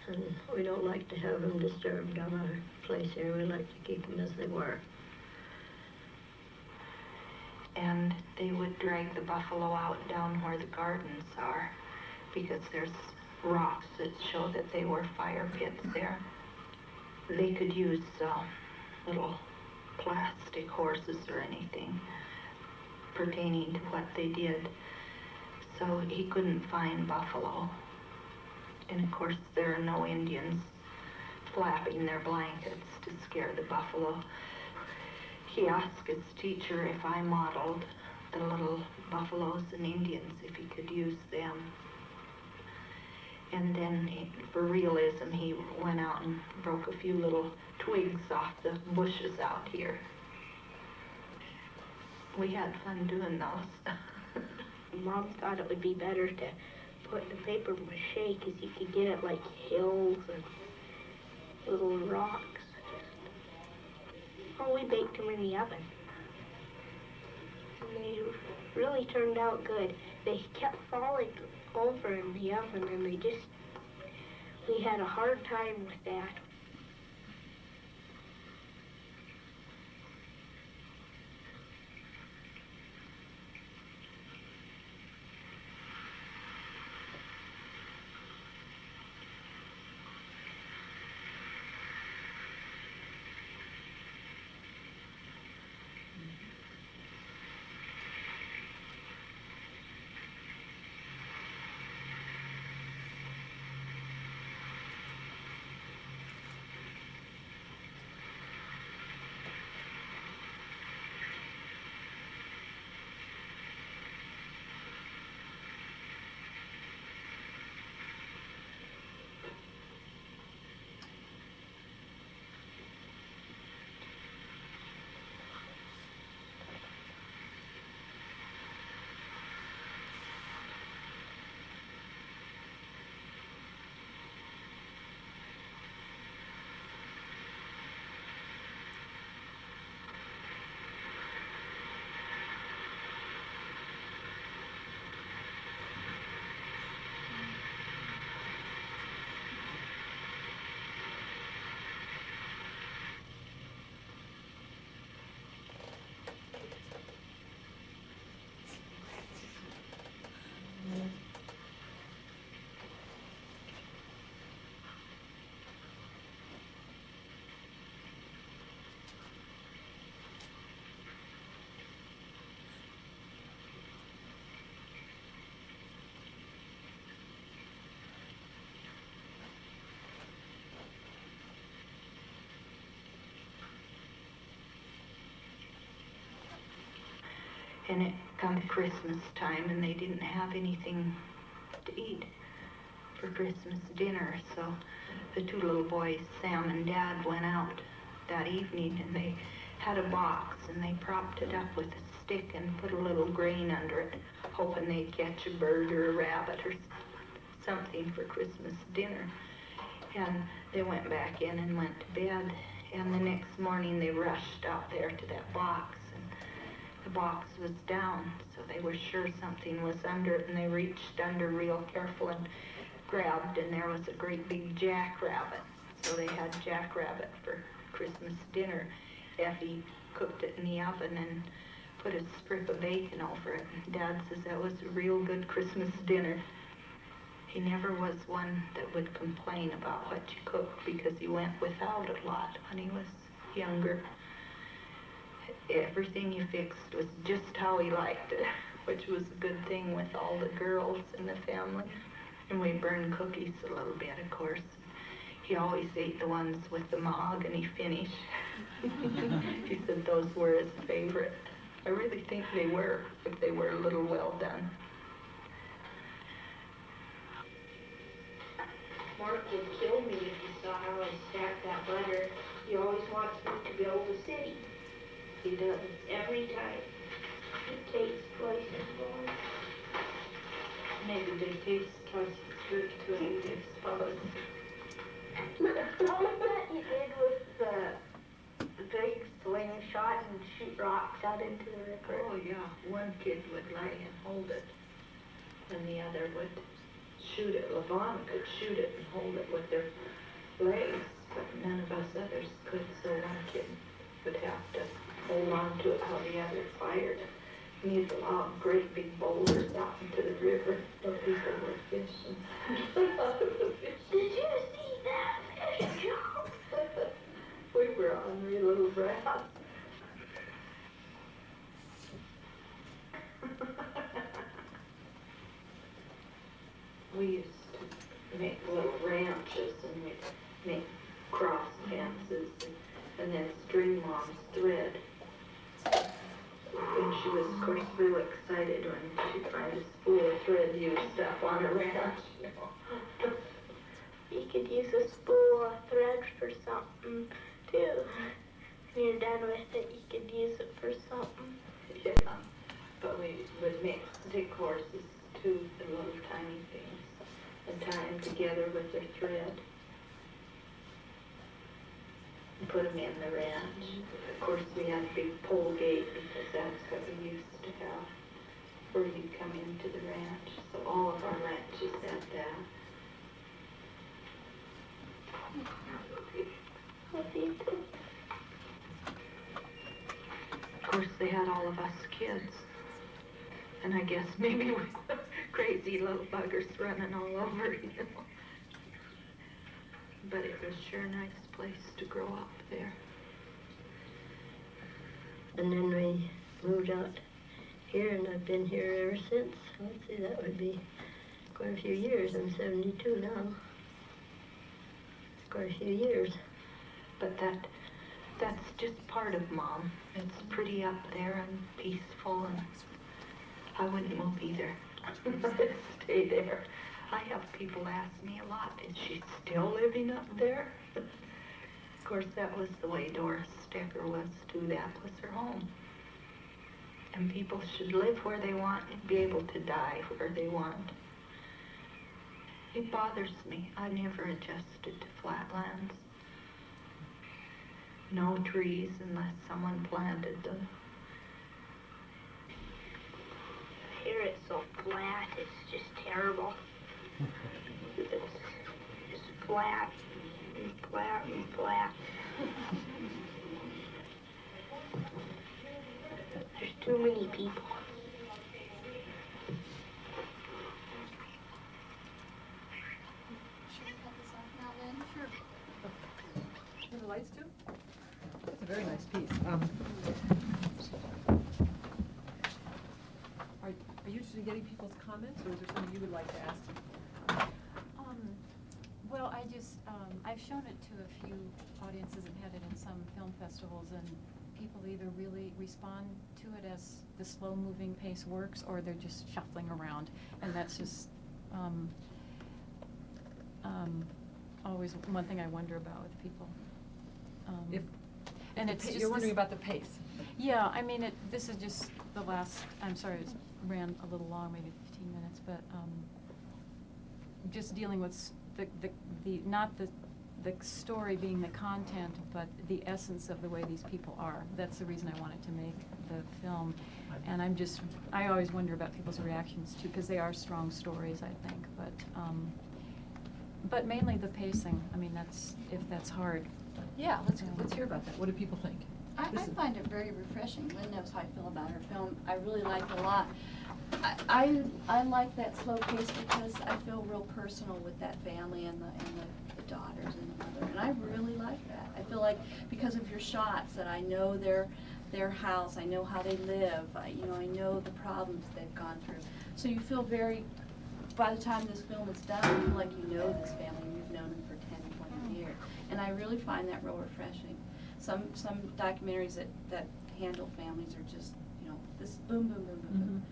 And we don't like to have them disturbed on our place here. We like to keep them as they were. and they would drag the buffalo out down where the gardens are, because there's rocks that show that they were fire pits there. They could use little plastic horses or anything pertaining to what they did. So he couldn't find buffalo. And of course there are no Indians flapping their blankets to scare the buffalo. He asked his teacher if I modeled the little buffaloes and Indians, if he could use them. And then for realism, he went out and broke a few little twigs off the bushes out here. We had fun doing those. Mom thought it would be better to put the paper mache because you could get it like hills and little rocks. Oh, we baked them in the oven. And they really turned out good. They kept falling over in the oven, and we had a hard time with that. And it come Christmas time, and they didn't have anything to eat for Christmas dinner. So the two little boys, Sam and Dad, went out that evening, and they had a box, and they propped it up with a stick and put a little grain under it, hoping they'd catch a bird or a rabbit or something for Christmas dinner. And they went back in and went to bed, and the next morning they rushed out there to that box. The box was down, so they were sure something was under it, and they reached under real careful and grabbed, and there was a great big jackrabbit. So they had jackrabbit for Christmas dinner. Effie cooked it in the oven and put a strip of bacon over it. Dad says that was a real good Christmas dinner. He never was one that would complain about what you cooked, because he went without a lot when he was younger. Everything you fixed was just how he liked it, which was a good thing with all the girls in the family. And we burned cookies a little bit, of course. He always ate the ones with the mahogany finish. He said those were his favorite. I really think they were, if they were a little well done. Mark would kill me if he saw how I stacked that butter. He always wants me to build a city. He does every time. It tastes twice as long. Maybe they taste twice as good to him, I suppose. All of that you did with the big slingshot and shoot rocks out into the river. Oh yeah, one kid would lie and hold it, and the other would shoot it. Levon could shoot it and hold it with their legs, but none of us others could, so one kid would have to hold on to it while the other fired. He's allowed great big boulders out into the river, so people were fishing. Did you see that fish jump? We were on three little rafts. We used to make little ranches and we'd make cross fences and then string mom's thread. And she was, of course, real excited when she'd find a spool of thread used up on a ranch. You could use a spool of thread for something, too. When you're done with it, you could use it for something. Yeah, but we would make stick horses, too, the little tiny things, and tie them together with their thread. And put them in the ranch. Of course, we had a big pole gate because that's what we used to have, where you'd come into the ranch. So all of our ranches had that. Of course, they had all of us kids. And I guess maybe we were crazy little buggers running all over, you know. But it was sure a nice place to grow up there. And then we moved out here, and I've been here ever since. Let's see, that would be quite a few years. I'm 72 now. It's quite a few years. But that's just part of Mom. It's pretty up there and peaceful, and I wouldn't move either. Stay there. I have people ask me a lot, is she still living up there? Of course, that was the way Doris Stecker was too. That was her home. And people should live where they want and be able to die where they want. It bothers me. I never adjusted to flatlands. No trees unless someone planted them. Here it's so flat, it's just terrible. It's flat and flat and flat. There's too many people. Should we cut this off now then? Sure. Are the lights too? That's a very nice piece. Are you interested in getting people's comments, or is there something you would like to ask? Well, I've shown it to a few audiences and had it in some film festivals, and people either really respond to it as the slow-moving pace works, or they're just shuffling around, and that's just always one thing I wonder about with people. And it's just you're wondering about the pace. Yeah, I mean, this is just the last, I'm sorry, it ran a little long, maybe 15 minutes, but just dealing with not the story being the content, but the essence of the way these people are. That's the reason I wanted to make the film. And I always wonder about people's reactions too, because they are strong stories, I think, but mainly the pacing. I mean, if that's hard. Yeah, let's hear about that. What do people think? I find it very refreshing. Lynn knows how I feel about her film. I really like it a lot. I like that slow pace because I feel real personal with that family and the daughters and the mother, and I really like that. I feel like because of your shots that I know their house, I know how they live, I know the problems they've gone through. So you feel by the time this film is done, you feel like you know this family, you've known them for 10, 20 years. And I really find that real refreshing. Some documentaries that handle families are just, this boom, boom, boom, boom, boom.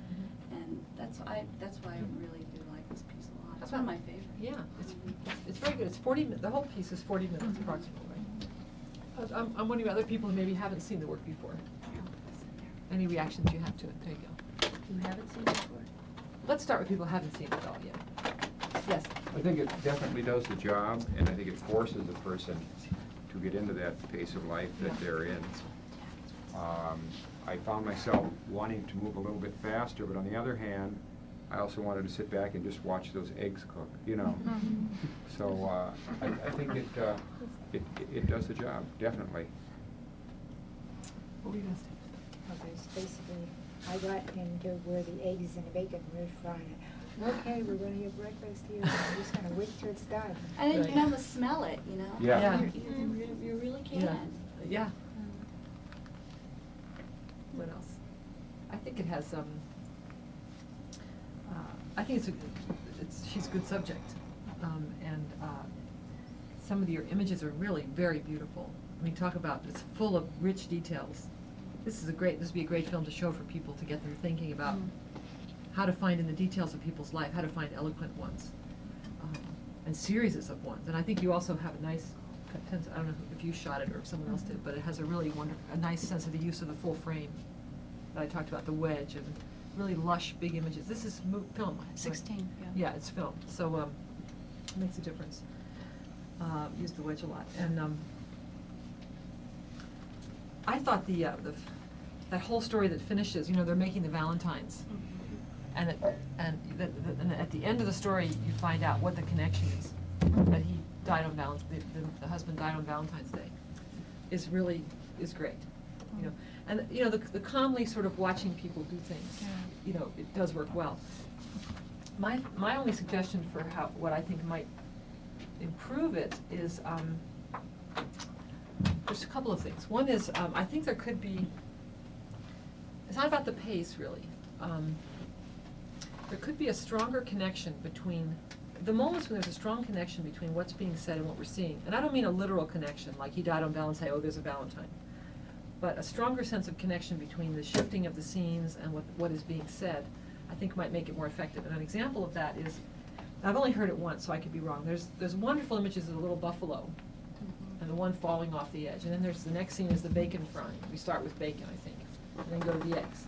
And that's why I really do like this piece a lot. It's one of my favorites. Yeah, it's very good. It's 40 minutes. The whole piece is 40 minutes approximately. I'm wondering about other people who maybe haven't seen the work before. Any reactions you have to it? There you go. You haven't seen it before? Let's start with people who haven't seen it at all yet. Yes. I think it definitely does the job, and I think it forces a person to get into that pace of life that they're in. I found myself wanting to move a little bit faster, but on the other hand, I also wanted to sit back and just watch those eggs cook, So I think it does the job, definitely. What were you going to say? There's basically I got him to where the eggs and the bacon were frying. Okay, we're gonna have breakfast here. I'm just gonna wait till it's done. And then you can almost smell it, you know? Yeah. You really can. Yeah. What else? I think it has, I think she's a good subject. And some of your images are really very beautiful. I mean, talk about, it's full of rich details. This would be a great film to show for people to get them thinking about how to find in the details of people's life, how to find eloquent ones, and series of ones. And I think you also have a nice, I don't know if you shot it or if someone else did, but it has a really a nice sense of the use of the full frame that I talked about, the wedge and really lush, big images. This is film. 16, right? yeah. Yeah, it's film, so it makes a difference. Use the wedge a lot. And I thought that whole story that finishes, they're making the Valentines. And at the end of the story, you find out what the connection is. That he died on the husband died on Valentine's Day, is great. And the calmly sort of watching people do things, it does work well. My only suggestion for what I think might improve it is there's a couple of things. One is I think there could be. It's not about the pace really. There could be a stronger connection between the moments when there's a strong connection between what's being said and what we're seeing. And I don't mean a literal connection, like he died on Valentine's Day, oh, there's a Valentine. But a stronger sense of connection between the shifting of the scenes and what is being said, I think might make it more effective. And an example of that is, I've only heard it once, so I could be wrong. There's wonderful images of the little buffalo and the one falling off the edge. And then there's the next scene is the bacon frying. We start with bacon, I think, and then go to the eggs.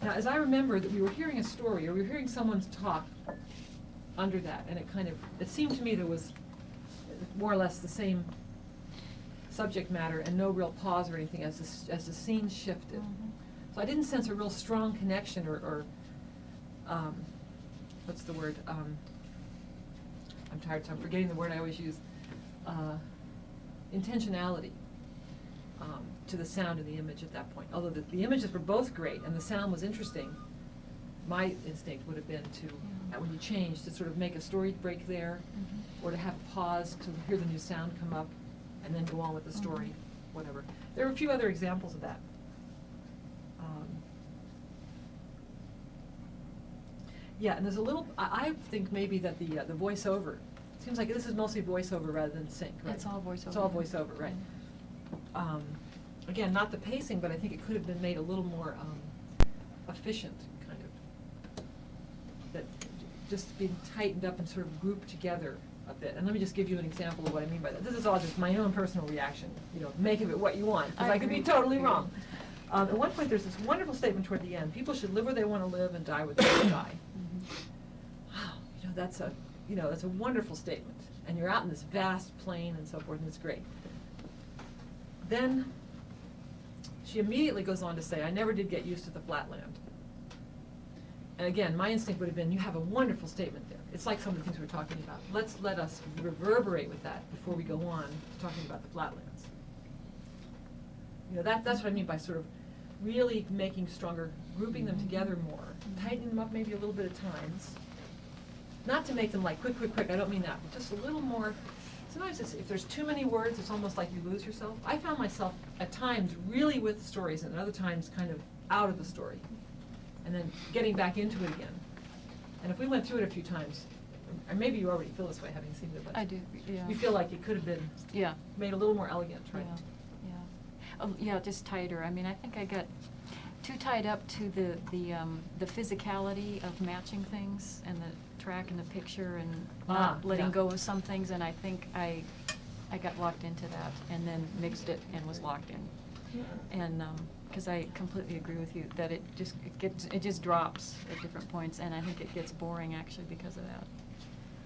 Now, as I remember that we were hearing a story, or we were hearing someone's talk under that, and it seemed to me there was more or less the same subject matter and no real pause or anything as the scene shifted. So I didn't sense a real strong connection or what's the word? I'm tired, so I'm forgetting the word I always use. Intentionality to the sound and the image at that point. Although the images were both great and the sound was interesting, my instinct would have been to, when you change, to sort of make a story break there, or to have a pause to hear the new sound come up, and then go on with the story, whatever. There are a few other examples of that. Yeah, and there's a little, I think maybe that the voiceover, seems like this is mostly voiceover rather than sync, right? It's all voiceover. It's all voiceover, right. Again, not the pacing, but I think it could have been made a little more efficient, kind of. That just being tightened up and sort of grouped together a bit. And let me just give you an example of what I mean by that. This is all just my own personal reaction. Make of it what you want, because I could be totally wrong. At one point, there's this wonderful statement toward the end: people should live where they want to live and die where they want to die. Wow, that's a wonderful statement. And you're out in this vast plain and so forth, and it's great. Then she immediately goes on to say, I never did get used to the flatland. And again, my instinct would have been, you have a wonderful statement there. It's like some of the things we're talking about. Let us reverberate with that before we go on to talking about the flatlands. That's what I mean by sort of really making stronger, grouping them together more, tightening them up maybe a little bit at times. Not to make them like quick, I don't mean that, but just a little more. Sometimes if there's too many words, it's almost like you lose yourself. I found myself at times really with the stories and at other times kind of out of the story. And then getting back into it again. And if we went through it a few times, or maybe you already feel this way having seen it, but I do, yeah. You feel like it could have been made a little more elegant, right? Yeah, just tighter. I mean, I think I got too tied up to the physicality of matching things and the track and the picture and not letting go of some things, and I think I got locked into that and then mixed it and was locked in. And because I completely agree with you that it just drops at different points, and I think it gets boring actually because of that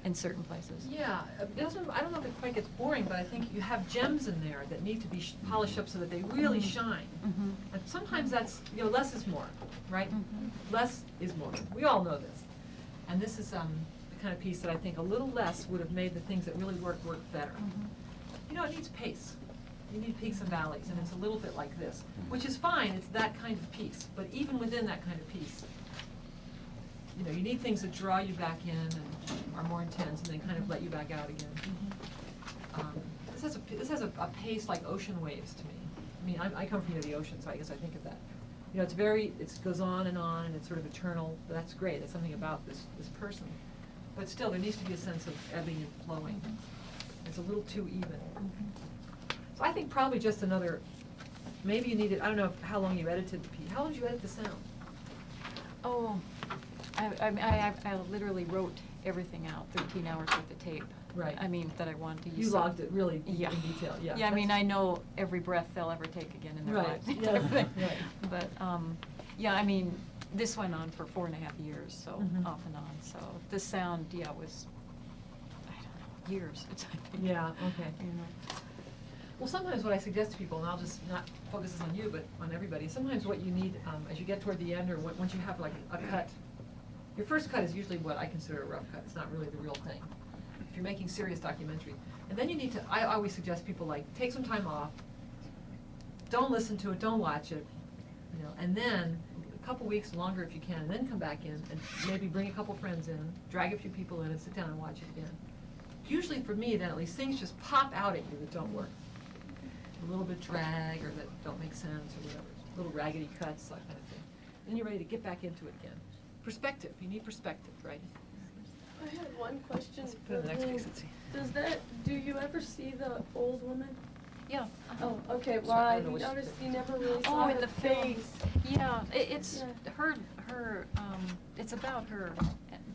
in certain places. Yeah, I don't know if it quite gets boring, but I think you have gems in there that need to be polished up so that they really shine. And sometimes that's, less is more, right? Less is more. We all know this. And this is the kind of piece that I think a little less would have made the things that really work better. It needs pace. You need peaks and valleys, and it's a little bit like this, which is fine. It's that kind of piece. But even within that kind of piece, you know, you need things that draw you back in and are more intense, and then kind of let you back out again. This has a pace like ocean waves to me. I mean, I come from near the ocean, so I guess I think of that. You know, it goes on, and it's sort of eternal. That's great. That's something about this person. But still, there needs to be a sense of ebbing and flowing. It's a little too even. So I think probably just another, maybe you needed, I don't know how long you edited the piece. How long did you edit the sound? Oh, I literally wrote everything out, 13 hours worth of tape. Right. I mean, that I wanted to use. You some- logged it really Yeah. in detail, yeah. Yeah, I mean, I know every breath they'll ever take again in their Right, lives. yeah, right. But, yeah, I mean, this went on for 4.5 years, so Mhm. off and on. So the sound, yeah, was, I don't know, years. It's, I think. Yeah, okay. You know. Well, sometimes what I suggest to people, and I'll just not focus this on you, but on everybody, sometimes what you need, as you get toward the end, or once you have like a cut, your first cut is usually what I consider a rough cut. It's not really the real thing. If you're making serious documentary. And then you need to, I always suggest people like, take some time off, don't listen to it, don't watch it, you know, and then a couple weeks longer if you can, and then come back in and maybe bring a couple friends in, drag a few people in and sit down and watch it again. Usually for me then at least things just pop out at you that don't work. A little bit drag or that don't make sense or whatever, little raggedy cuts, that kind of thing. Then you're ready to get back into it again. Perspective, you need perspective, right? I had one question. Let's put it in the next for piece, you. let's see. Do you ever see the old woman? Yeah. Oh, okay, well, Sorry, I I don't know which noticed picture. you never really Oh, saw in her the film. face. Yeah, it's Yeah. her, it's about her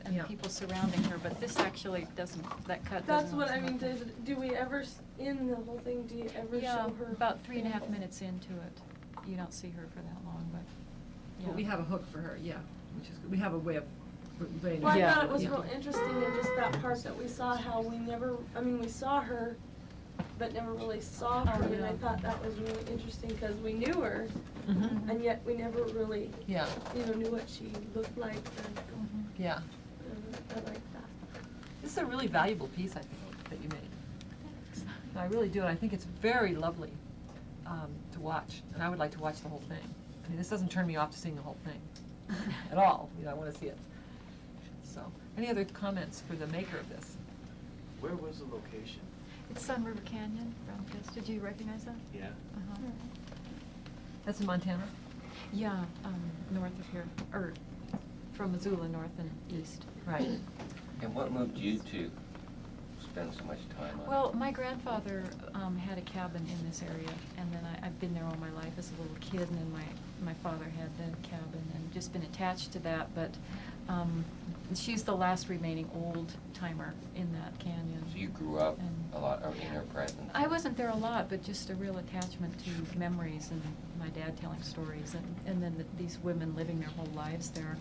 and Yeah. people surrounding her, but this actually doesn't, that cut That's doesn't. what I mean, do we ever, in the whole thing, do you ever Yeah, show her? about 3.5 minutes into it. You don't see her for that long, but, yeah. But we have a hook for her, yeah, which is, we have a way of laying it Well, I out. thought it was Yeah. real interesting in just that part that we saw how we never, we saw her, but never really saw her, and I yeah. thought that was really interesting, because we knew her, Mhm. and yet we never really, Yeah, knew what she looked like, and, yeah. I like that. This is a really valuable piece, I think, that you made. I really do, and I think it's very lovely to watch, and I would like to watch the whole thing. I mean, this doesn't turn me off to seeing the whole thing at all. You know, I want to see it. So, any other comments for the maker of this? Where was the location? It's Sun River Canyon, Brown Kiss. Did you recognize that? Yeah. Uh-huh. That's in Montana? Yeah, north of here, or from Missoula, north and east. Right. And what moved you to spend so much time on it? Well, my grandfather had a cabin in this area, and then I've been there all my life as a little kid, and then my father had the cabin and just been attached to that, but she's the last remaining old timer in that canyon. So you grew up And a lot in her presence? I wasn't there a lot, but just a real attachment to memories and my dad telling stories, and then these women living their whole lives there.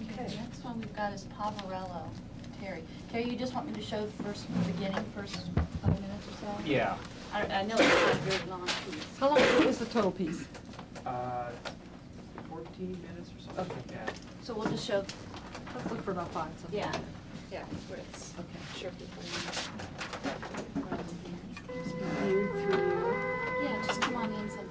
Okay, the next one we've got is Poverello. Terry. Terry, you just want me to show the beginning, first 5 minutes or so? Yeah. I know it's not a very long piece. How long is the total piece? 14 minutes or something like that. So we'll just show. Let's look for about 5. Something. Yeah. Yeah, where it's. Okay. Sure people View through you. Yeah, just come on in sometime.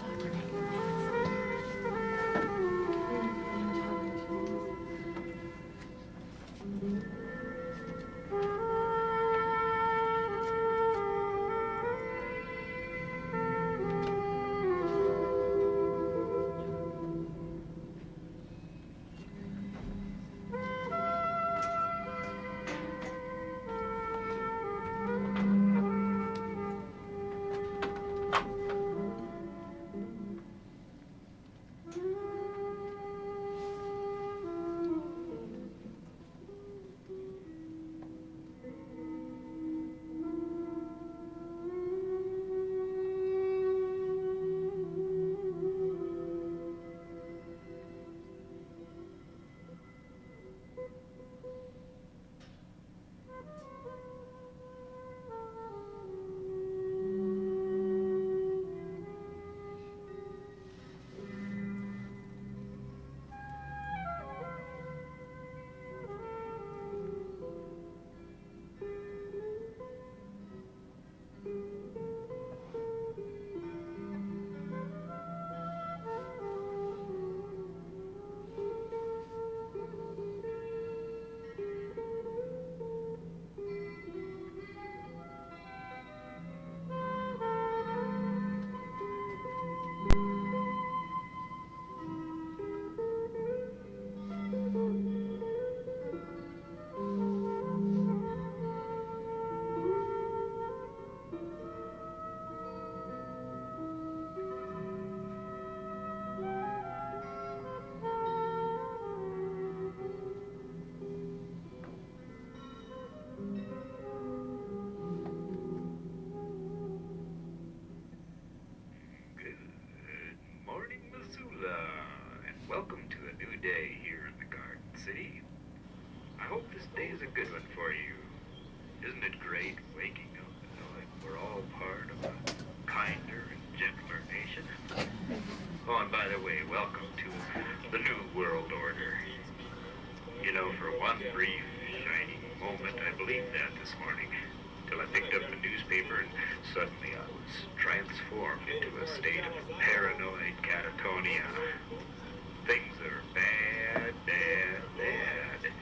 welcome to the New World Order. You know, for one brief, shining moment, I believed that this morning, till I picked up the newspaper and suddenly I was transformed into a state of paranoid catatonia. Things are bad, bad, bad.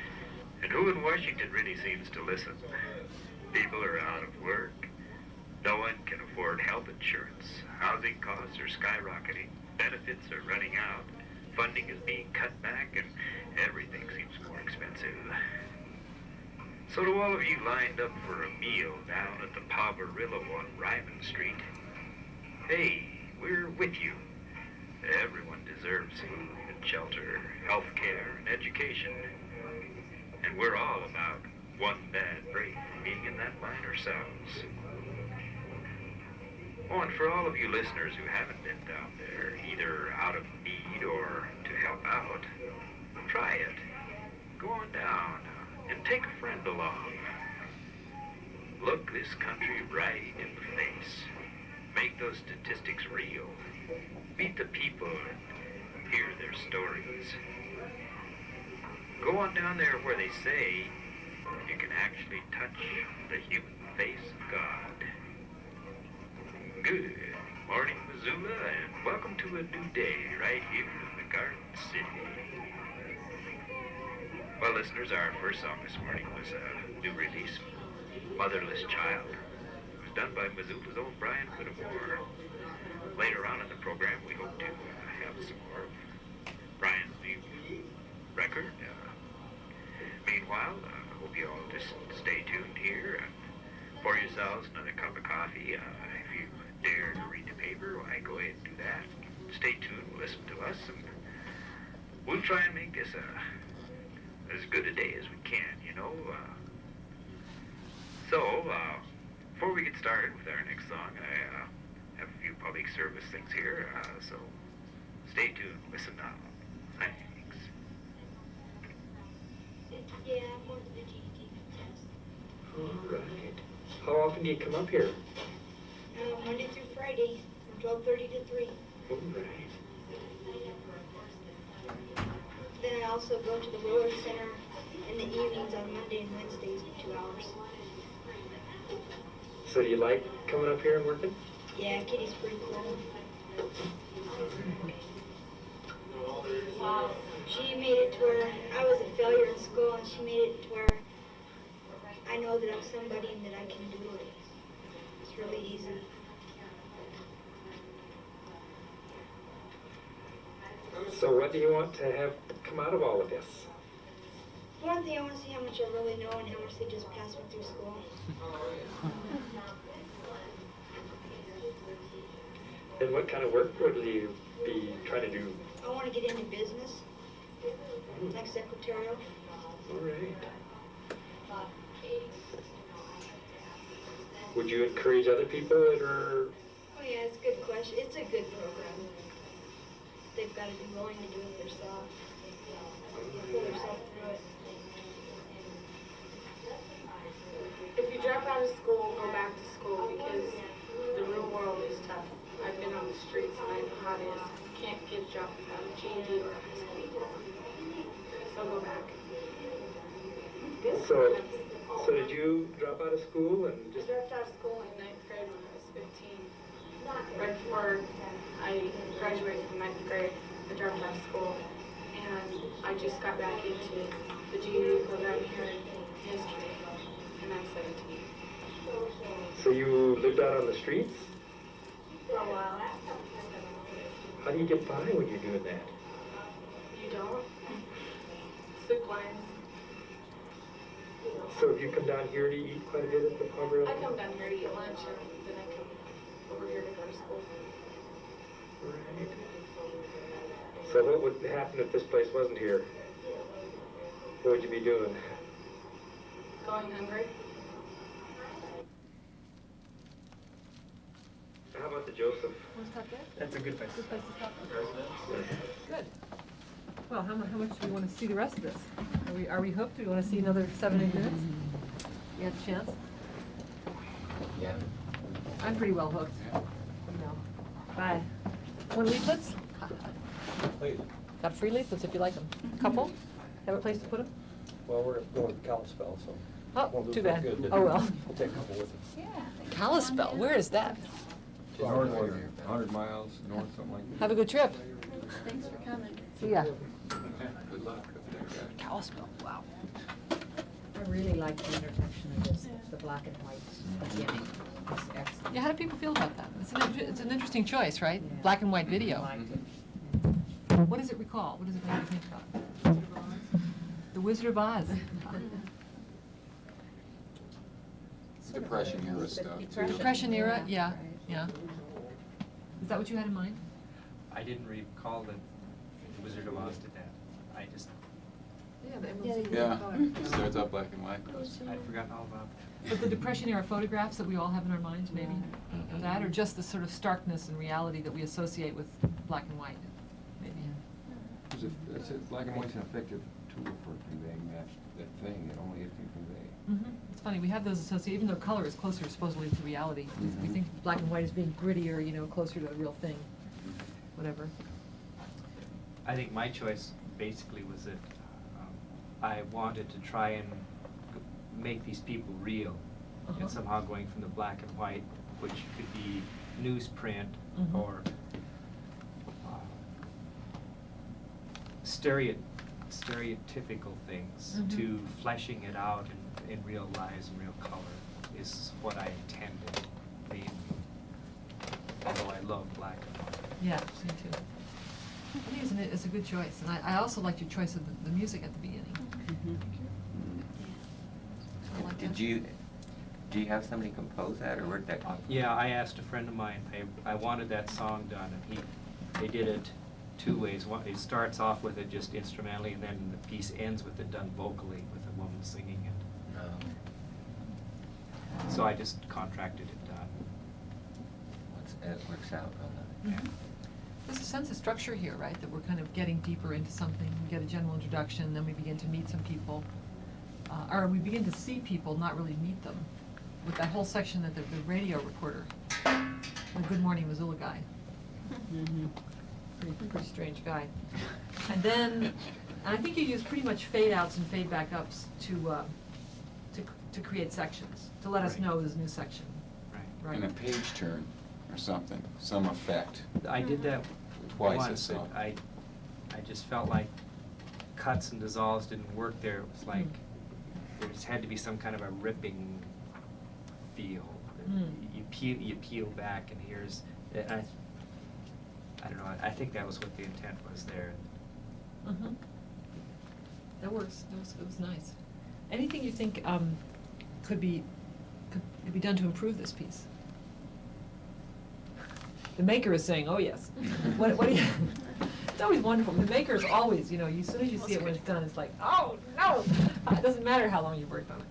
And who in Washington really seems to listen? People are out of work. No one can afford health insurance. Housing costs are skyrocketing. Benefits are running out. Funding is being cut back, and everything seems more expensive. So to all of you lined up for a meal down at the Poverillo on Ryman Street, hey, we're with you. Everyone deserves food and shelter, health care, and education. And we're all about one bad break from being in that line ourselves. Oh, and for all of you listeners who haven't been down there, either out of need or to help out, try it. Go on down and take a friend along. Look this country right in the face. Make those statistics real. Meet the people and hear their stories. Go on down there where they say you can actually touch the human face of God. Good morning, Missoula, and welcome to a new day right here in the Garden City. Well, listeners, our first song this morning was a new release, Motherless Child. It was done by Missoula's own Brian Whittemore. Later on in the program, we hope to have some more of Brian's new record. Meanwhile, I hope you all just stay tuned here and pour yourselves another cup of coffee. If you dare to read the paper, why, go ahead and do that. Stay tuned, listen to us, and we'll try and make this as good a day as we can, you know. So, before we get started with our next song, I have a few public service things here, so stay tuned, listen now. Thanks. Yeah, I'm going to the GED test. All right. How often do you come up here? Monday through Friday, from 12:30 to 3. All right. Then I also go to the Wheeler Center in the evenings on Monday and Wednesdays for 2 hours. So do you like coming up here and working? Yeah, Kitty's pretty cool. She made it to where I was a failure in school, and she made it to where I know that I'm somebody and that I can do it. It's really easy. So what do you want to have come out of all of this? One thing, I want to see how much I really know and how much they just pass me through school. And what kind of work would you be trying to do? I want to get into business, like secretarial. All right. Would you encourage other people that are... Oh yeah, it's a good question. It's a good program. They've got to be willing to do it themselves. Pull themselves through it. If you drop out of school, go back to school because the real world is tough. I've been on the streets and I know how it is. You can't get a job without a GED or a high school diploma. So go back. So did you drop out of school and I just... dropped out of school in 9th grade when I was 15. Right before I graduated from 9th grade, I dropped out of school. And I just got back into the GED program here in history. And I'm 17. So you lived out on the streets? For a while. How do you get by when you're doing that? You don't? Soup lines. So have you come down here to eat quite a bit at the Poverillo? I come down here to eat lunch and then I come over here to go to school. Right. So what would happen if this place wasn't here? What would you be doing? Going hungry. How about the Joseph? Want to stop there? That's a good place. Good place to stop. Good. Well, how much do we want to see the rest of this? Are we hooked? Do we want to see another 7 or 8 minutes? You have a chance? Yeah. I'm pretty well hooked. You know. Bye. Want to leave this? Please. Got a free leaflets if you like them. Couple? Have a place to put them? Well, we're going to Kalispell, so. Oh, won't do too so bad. good. Oh, well. We'll take a couple with us. Yeah. Kalispell, where is that? North here, 100 miles north, something like that. Have a good trip. Thanks for coming. See ya. Good luck. Kalispell, wow. I really like the introduction of this, the black and white beginning. It's excellent. Yeah, how do people feel about that? It's an interesting choice, right? Yeah. Black and white video. I liked it. What does it recall? What does it make you think about? The Wizard of Oz. Depression era stuff, too. Depression era, Yeah, yeah, right. yeah. Is that what you had in mind? I didn't recall that the Wizard of Oz did that. I just, Yeah, it starts out black and white. I'd forgotten all about that. But the Depression era photographs that we all have in our minds, maybe? Or that, or just the sort of starkness and reality that we associate with black and white, maybe? Black and white's an effective tool for conveying that thing that only it can convey. It's funny, we have those associated, even though color is closer supposedly to reality. We think black and white as being grittier, you know, closer to a real thing, whatever. I think my choice basically was that I wanted to try and make these people real, and somehow going from the black and white, which could be newsprint or stereotypical things, to fleshing it out in real lives and real color is what I intended. Although I love black and white. Yeah, me too. I think it's a good choice, and I also liked your choice of the music at the beginning. Do you have somebody compose that, or where'd that come from? Yeah, I asked a friend of mine. I wanted that song done, and they did it two ways. One, it starts off with it just instrumentally, and then the piece ends with it done vocally, with a woman singing it. So I just contracted it done. It works out on that. There's a sense of structure here, right, that we're kind of getting deeper into something. We get a general introduction, then we begin to meet some people. Or we begin to see people, not really meet them. With that whole section that the radio reporter, the Good Morning Missoula guy. Pretty strange guy. And then, I think you use pretty much fade outs and fade back ups to create sections, to let us know there's a new section. Right. And a page turn or something, some effect. I did that Twice or once, so. but I just felt like cuts and dissolves didn't work there. It was like there just had to be some kind of a ripping feel. You peel back, and here's I don't know. I think that was what the intent was there. That works. It was nice. Anything you think could be done to improve this piece? The maker is saying, "Oh yes." What do you? It's always wonderful. The maker is always, as soon as you see it when it's done, it's like, "Oh no!" It doesn't matter how long you've worked on it.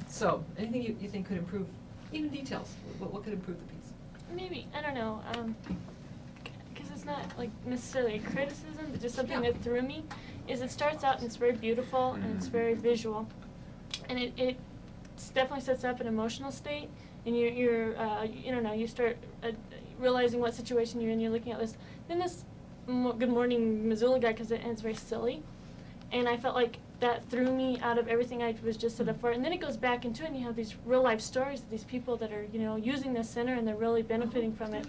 So, anything you think could improve, even details? What could improve the piece? Maybe, I don't know, because it's not like necessarily a criticism, but just something that threw me, is it starts out and it's very beautiful and it's very visual, and it definitely sets up an emotional state, and you start realizing what situation you're in. You're looking at this. Then this Good Morning Missoula guy, because it's very silly, and I felt like that threw me out of everything I was just set up for. And then it goes back into it, and you have these real life stories of these people that are using this center, and they're really benefiting from it.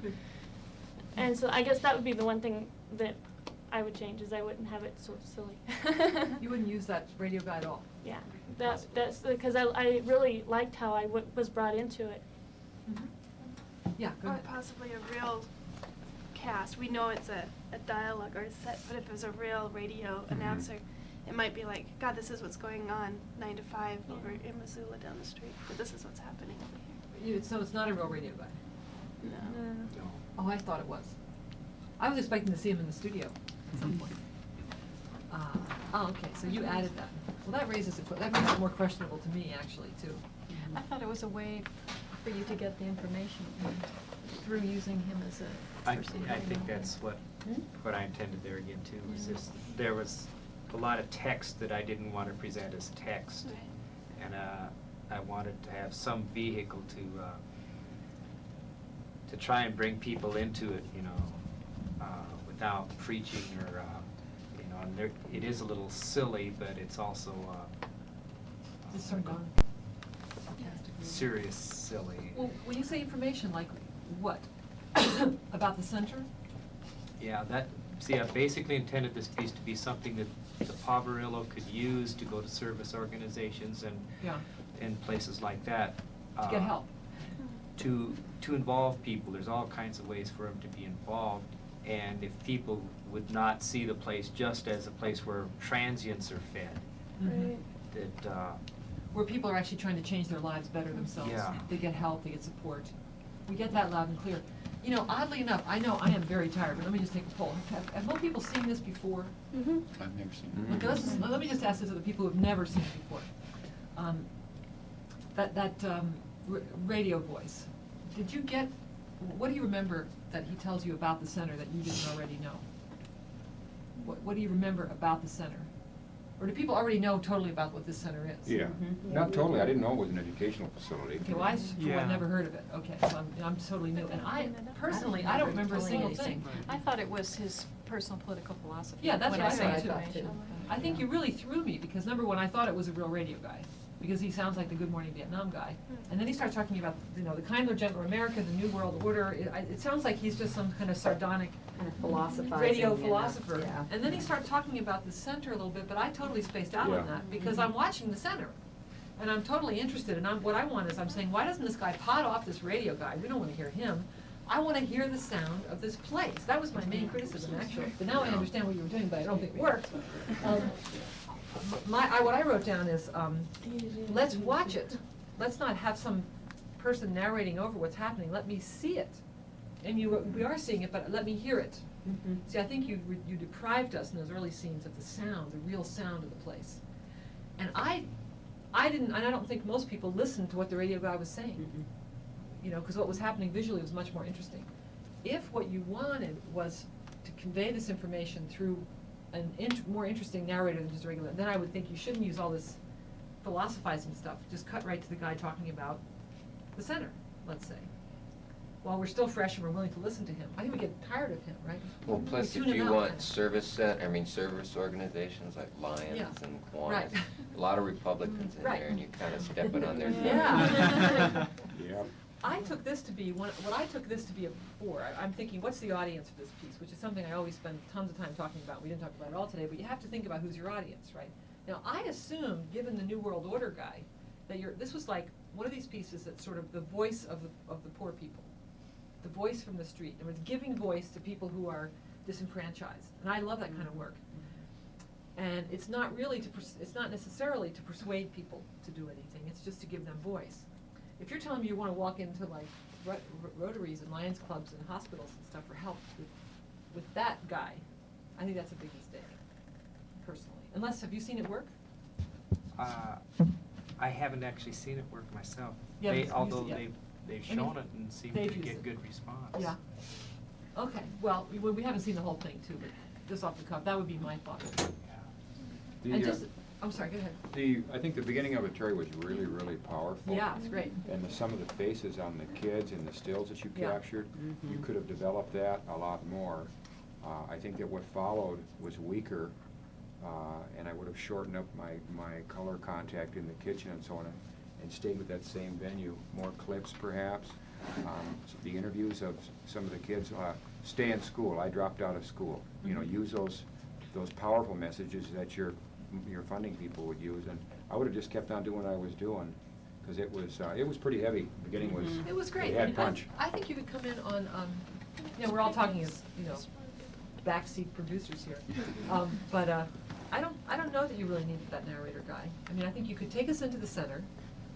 And so I guess that would be the one thing that I would change, is I wouldn't have it so silly. You wouldn't use that radio guy at all? Yeah, that's because I really liked how I was brought into it. Yeah, go ahead. Or possibly a real cast. We know it's a dialogue or a set, but if it was a real radio announcer, it might be like, God, this is what's going on 9 to 5 over in Missoula down the street, but this is what's happening over here. So it's not a real radio guy? No. Oh, I thought it was. I was expecting to see him in the studio at some point. Okay, so you added that. Well, that makes it more questionable to me, actually, too. I thought it was a way for you to get the information through using him as a person. I think that's what I intended there again too. Was just there was a lot of text that I didn't want to present as text, and I wanted to have some vehicle to try and bring people into it, with without preaching or, you know, and there, it is a little silly, but it's also It's sardonic. serious silly. Well, when you say information, like what? About the center? Yeah, I basically intended this piece to be something that the Poverillo could use to go to service organizations and places like that. To get help. To involve people. There's all kinds of ways for them to be involved. And if people would not see the place just as a place where transients are fed, Mhm. that Where people are actually trying to change their lives better themselves. Yeah. They get help, they get support. We get that loud and clear. You know, oddly enough, I know I am very tired, but let me just take a poll. Have most people seen this before? Mm-hmm. I've never seen it. Okay, let me just ask this of the people who have never seen it before. Radio voice. Did you get, what do you remember that he tells you about the center that you didn't already know? What do you remember about the center? Or do people already know totally about what this center is? Yeah, not totally. I didn't know it was an educational facility. Okay, well, I've never heard of it. Okay, so I'm totally new. And I, personally, I don't remember a single thing. I thought it was his personal political philosophy. Yeah, that's when what I saw thought it. too. I think you really threw me, because number one, I thought it was a real radio guy, because he sounds like the Good Morning Vietnam guy. And then he starts talking about, you know, the kinder, gentler America, the New World Order. It sounds like he's just some kind of sardonic Kind of philosophizing, radio yeah, philosopher. yeah. And then he starts talking about the center a little bit, but I totally spaced out Yeah. on that, because I'm watching the center. And I'm totally interested, and what I want is, I'm saying, why doesn't this guy pot off this radio guy? We don't want to hear him. I want to hear the sound of this place. That was my main criticism, actually. But now I understand what you were doing, but I don't think it worked. What I wrote down is, let's watch it. Let's not have some person narrating over what's happening. Let me see it. And we are seeing it, but let me hear it. See, I think you deprived us in those early scenes of the sound, the real sound of the place. And I didn't, and I don't think most people listened to what the radio guy was saying. You know, because what was happening visually was much more interesting. If what you wanted was to convey this information through an more interesting narrator than just a regular, then I would think you shouldn't use all this philosophizing stuff. Just cut right to the guy talking about the center, let's say. While we're still fresh and we're willing to listen to him. I think we get tired of him, right? Well, plus We if tune him you out, want kind of. service organizations like Lions Yeah. and Kiwanis, Right. a lot of Republicans in Right. there, and you're kind of stepping on their toes. Yeah. Yep. I took this to be, what I took this to be for, I'm thinking, what's the audience for this piece? Which is something I always spend tons of time talking about. We didn't talk about it all today, but you have to think about who's your audience, right? Now, I assumed, given the New World Order guy, that this was like one of these pieces that's sort of the voice of the poor people. The voice from the street. And it's giving voice to people who are disenfranchised. And I love that kind of work. And it's not really it's not necessarily to persuade people to do anything. It's just to give them voice. If you're telling me you want to walk into like Rotaries and Lions clubs and hospitals and stuff for help with that guy, I think that's a big mistake, personally. Unless, have you seen it work? I haven't actually seen it work myself. You haven't used Although it yet. they've I mean, shown it and seem they've to used get it. good response. Yeah. Okay, well, we haven't seen the whole thing too, but just off the cuff, that would be my thought. And just, I'm sorry, go ahead. I think the beginning of it, Terry, was really, really powerful. Yeah, it's great. And some of the faces on the kids and the stills that you Yeah. captured, you could have developed that a lot more. I think that what followed was weaker, and I would have shortened up my color contact in the kitchen and so on, and stayed with that same venue. More clips, perhaps. The interviews of some of the kids. Stay in school. I dropped out of school. You know, use those powerful messages that your funding people would use, and I would have just kept on doing what I was doing, because it was pretty heavy. The beginting was. It was great. It had punch. I think you could come in on, we're all talking as, backseat producers here. But I don't know that you really need that narrator guy. I mean, I think you could take us into the center,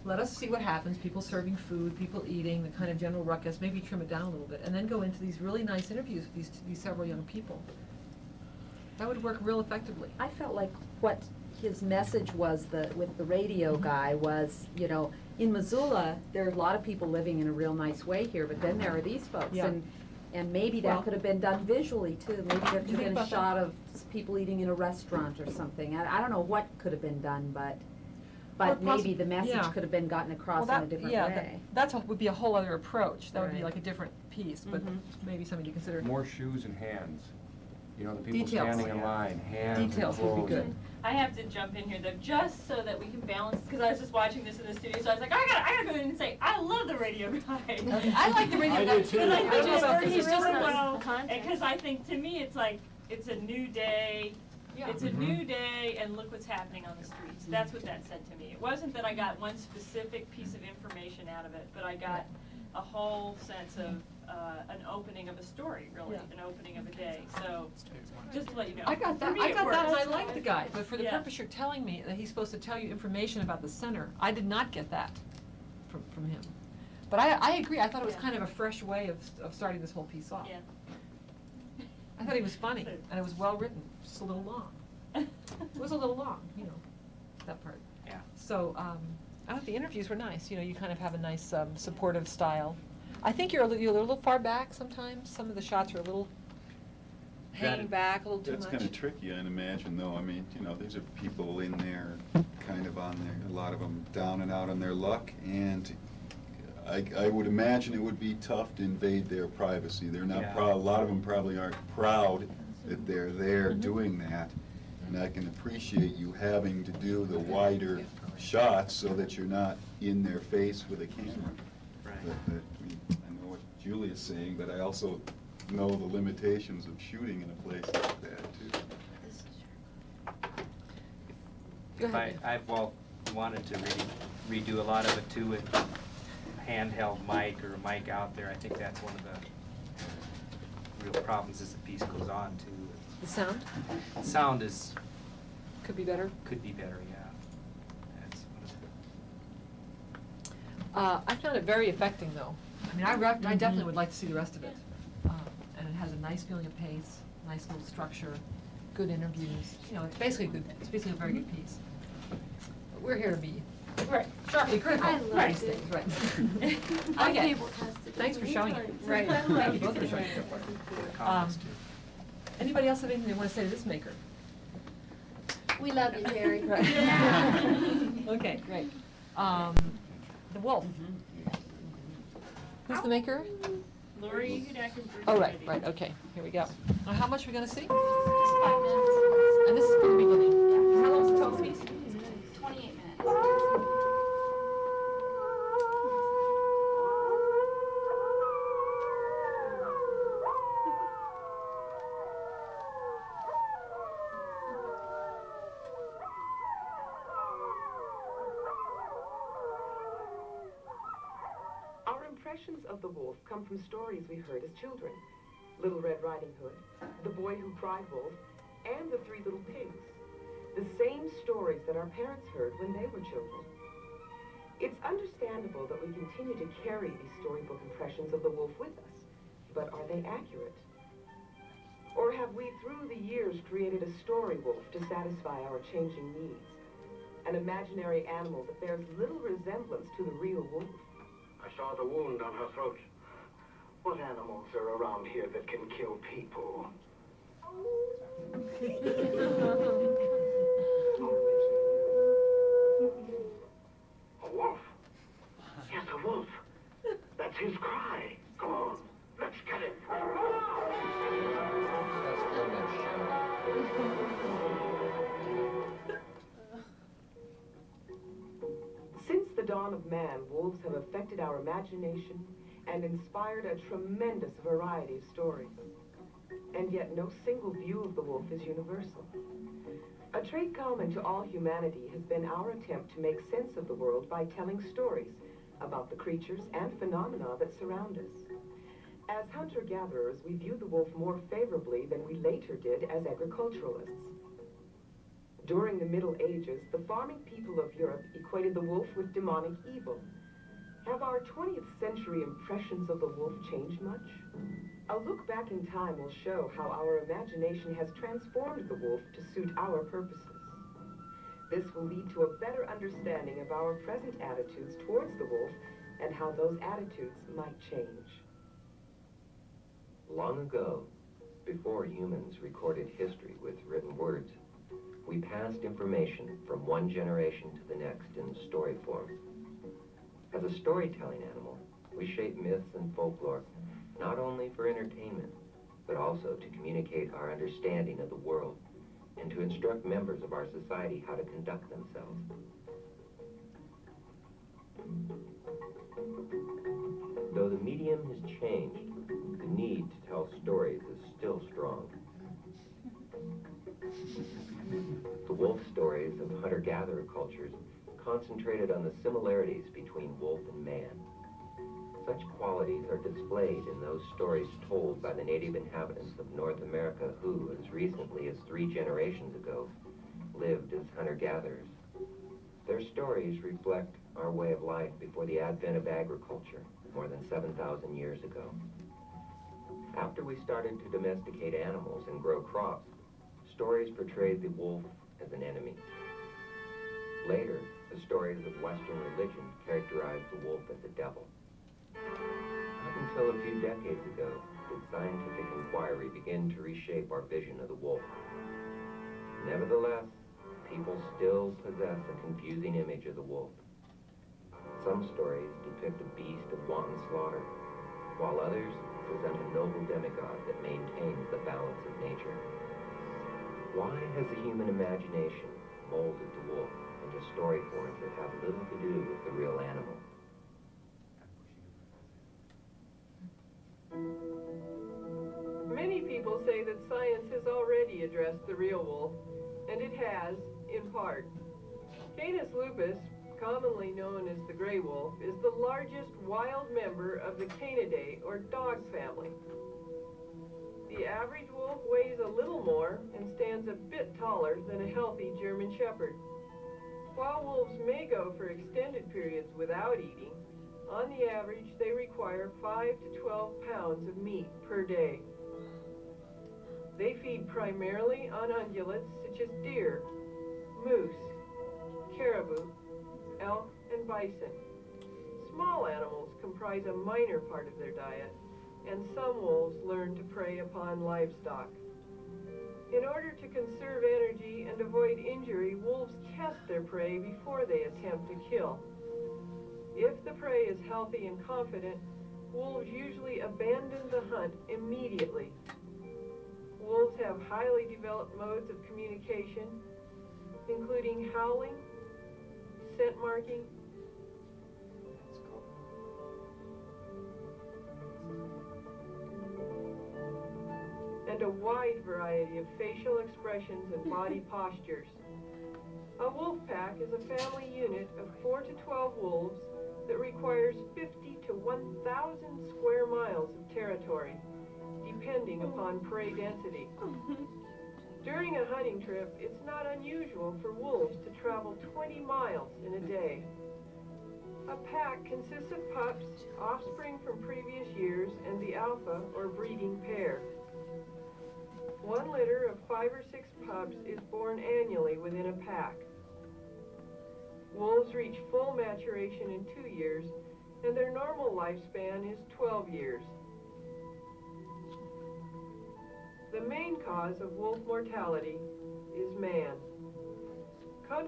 let us see what happens, people serving food, people eating, the kind of general ruckus, maybe trim it down a little bit, and then go into these really nice interviews with these several young people. That would work real effectively. I felt like what his message was with the radio guy was, in Missoula, there are a lot of people living in a real nice way here, but then there are these folks. Yeah. And maybe that Well, could have been done visually too. Maybe there could you have think been a about shot that? of people eating in a restaurant or something. I don't know what could have been done, but Or maybe the message yeah. could have been gotten across Well, in a different yeah, way. That would be a whole other approach. That would be Right. like a different piece, but maybe something to consider. More shoes and hands. You know, the people Details. standing in line, hands and Details would be clothes. good. I have to jump in here though, just so that we can balance, because I was just watching this in the studio, so I was like, I gotta go in and say, I love the radio guy. I like the radio I guy do too. But I I think don't know about he's this. just Really well, context. because I think to me it's like, it's a new day. Yeah. It's a new day, and look what's happening on the streets. That's what that said to me. It wasn't that I got one specific piece of information out of it, but I got a whole sense of an opening of a story, really, an opening of a day. So, just to let you know. I got For that, me, I it got that, and I works. like the guy, but for the Yeah. purpose you're telling me that he's supposed to tell you information about the center, I did not get that from him. But I agree, I thought it was kind of a fresh way of starting this whole piece off. Yeah. I thought he was funny, and it was well written, just a little long. It was a little long, you know, that part. Yeah. So, I thought the interviews were nice, you know, you kind of have a nice supportive style. I think you're a little far back sometimes, some of the shots are a little hanging back, a little too much. That's kind of tricky, I'd imagine, though. I mean, you know, these are people in there, kind of on their, a lot of them down and out on their luck, and I would imagine it would be tough to invade their privacy. They're not Yeah. proud, a lot of them probably aren't proud that they're there doing that. And I can appreciate you having to do the wider shots so that you're not in their face with a camera. Right. But, I mean, I know what Julia's saying, but I also know the limitations of shooting in a place like that, too. Go ahead. I've wanted to redo a lot of it too with handheld mic or a mic out there. I think that's one of the real problems as the piece goes on too. The sound? Sound is. Could be better? Could be better, yeah. That's one of the. I found it very affecting, though. I mean, I definitely would like to see the rest of it. And it has a nice feeling of pace, nice little structure, good interviews. You know, it's basically a very good piece. We're here to be sharply critical. I loved Right. it. Right. I Okay. cable tested Thanks for showing it. anytime. Right. I Thank you loved both for it. showing it. Comments, too. Anybody else have anything they want to say to this maker? We love you, Terry. Right. Yeah. Okay, great. The wolf. Who's the maker? Lori Hudak and Bruce Oh, right, Brady. right, okay, here we go. Now, how much are we gonna see? 5 minutes. And this is for the beginning. How long is the total piece? 28 minutes. Our impressions of the wolf come from stories we heard as children. Little Red Riding Hood, The Boy Who Cried Wolf, and The Three Little Pigs. The same stories that our parents heard when they were children. It's understandable that we continue to carry these storybook impressions of the wolf with us, but are they accurate? Or have we, through the years, created a story wolf to satisfy our changing needs? An imaginary animal that bears little resemblance to the real wolf. I saw the wound on her throat. What animals are around here that can kill people? A wolf. Yes, a wolf. That's his cry. Come on, let's get it. Since the dawn of man, wolves have affected our imagination and inspired a tremendous variety of stories. And yet no single view of the wolf is universal. A trait common to all humanity has been our attempt to make sense of the world by telling stories about the creatures and phenomena that surround us. As hunter-gatherers, we view the wolf more favorably than we later did as agriculturalists. During the Middle Ages, the farming people of Europe equated the wolf with demonic evil. Have our 20th century impressions of the wolf changed much? A look back in time will show how our imagination has transformed the wolf to suit our purposes. This will lead to a better understanding of our present attitudes towards the wolf and how those attitudes might change. Long ago, before humans recorded history with written words, we passed information from one generation to the next in story form. As a storytelling animal, we shape myths and folklore not only for entertainment, but also to communicate our understanding of the world and to instruct members of our society how to conduct themselves. Though the medium has changed, the need to tell stories is still strong. The wolf stories of hunter-gatherer cultures concentrated on the similarities between wolf and man. Such qualities are displayed in those stories told by the native inhabitants of North America who, as recently as 3 generations ago, lived as hunter-gatherers. Their stories reflect our way of life before the advent of agriculture, more than 7,000 years ago. After we started to domesticate animals and grow crops, stories portrayed the wolf as an enemy. Later, the stories of Western religion characterized the wolf as a devil. Not until a few decades ago did scientific inquiry begin to reshape our vision of the wolf. Nevertheless, people still possess a confusing image of the wolf. Some stories depict a beast of wanton slaughter, while others present a noble demigod that maintains the balance of nature. Why has the human imagination molded the wolf into story forms that have little to do with the real animal? Many people say that science has already addressed the real wolf, and it has, in part. Canis lupus, commonly known as the gray wolf, is the largest wild member of the Canidae, or dog family. The average wolf weighs a little more and stands a bit taller than a healthy German shepherd. While wolves may go for extended periods without eating, on the average they require 5 to 12 pounds of meat per day. They feed primarily on ungulates such as deer, moose, caribou, elk, and bison. Small animals comprise a minor part of their diet, and some wolves learn to prey upon livestock. In order to conserve energy and avoid injury, wolves test their prey before they attempt to kill. If the prey is healthy and confident, wolves usually abandon the hunt immediately. Wolves have highly developed modes of communication, including howling, scent marking, and a wide variety of facial expressions and body postures. A wolf pack is a family unit of 4 to 12 wolves that requires 50 to 1,000 square miles of territory, depending upon prey density. During a hunting trip, it's not unusual for wolves to travel 20 miles in a day. A pack consists of pups, offspring from previous years, and the alpha or breeding pair. One litter of 5 or 6 pups is born annually within a pack. Wolves reach full maturation in 2 years, and their normal lifespan is 12 years. The main cause of wolf mortality is man. Okay,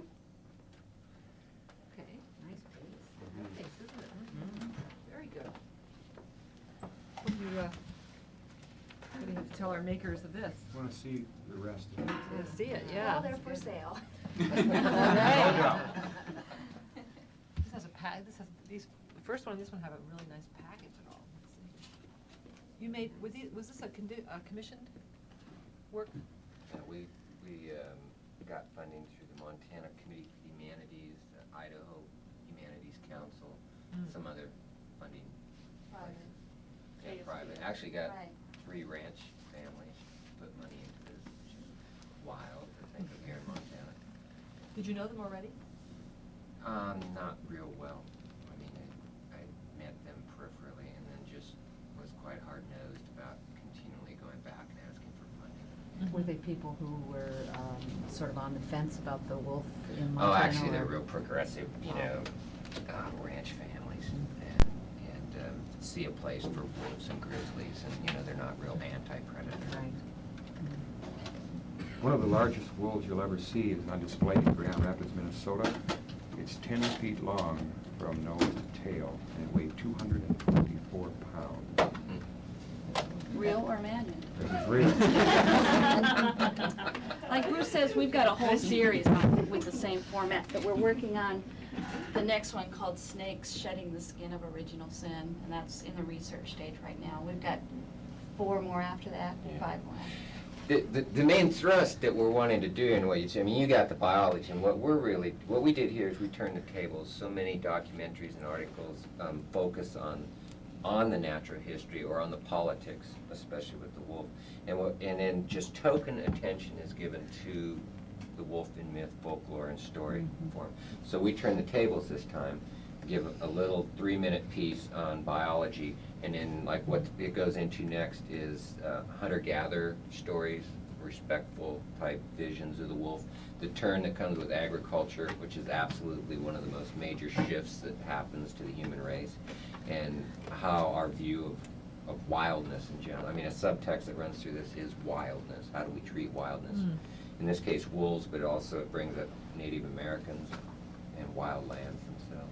nice piece. Isn't it? Very good. What do you have to tell our makers of this? Want to see the rest of it? To see it, yeah. Well, they're for sale. This has a this has these. The first one and this one have a really nice package at all. Let's see. You made was this a commissioned work? We got funding through the Montana Committee for Humanities, Idaho Humanities Council, some other funding. Private. Yeah, private. Actually got 3 ranch families put money into this, which is wild to think of here in Montana. Did you know them already? Not real well. I mean, I met them peripherally and then just was quite hard-nosed about continually going back and asking for funding. Were they people who were sort of on the fence about the wolf in Montana? Oh, actually, they're or- real progressive, ranch families, and see a place for wolves and grizzlies, and they're not real anti-predator. Right. One of the largest wolves you'll ever see is on display in Grand Rapids, Minnesota. It's 10 feet long from nose to tail, and it weighed 224 pounds. Real or man-made? This is real. Like Bruce says, we've got a whole series on, with the same format that we're working on. The next one called Snakes Shedding the Skin of Original Sin, and that's in the research stage right now. We've got 4 more after that, 5 more. The main thrust that we're wanting to do in what you said, I mean, you got the biology, and what we did here is we turned the tables. So many documentaries and articles focus on the natural history or on the politics, especially with the wolf, and then just token attention is given to the wolf in myth, folklore, and story form. So we turn the tables this time, give a little 3-minute piece on biology, and then like what it goes into next is hunter-gatherer stories, respectful type visions of the wolf. The turn that comes with agriculture, which is absolutely one of the most major shifts that happens to the human race, and how our view of wildness in general. I mean, a subtext that runs through this is wildness. How do we treat wildness? In this case, wolves, but also it brings up Native Americans and wild lands themselves.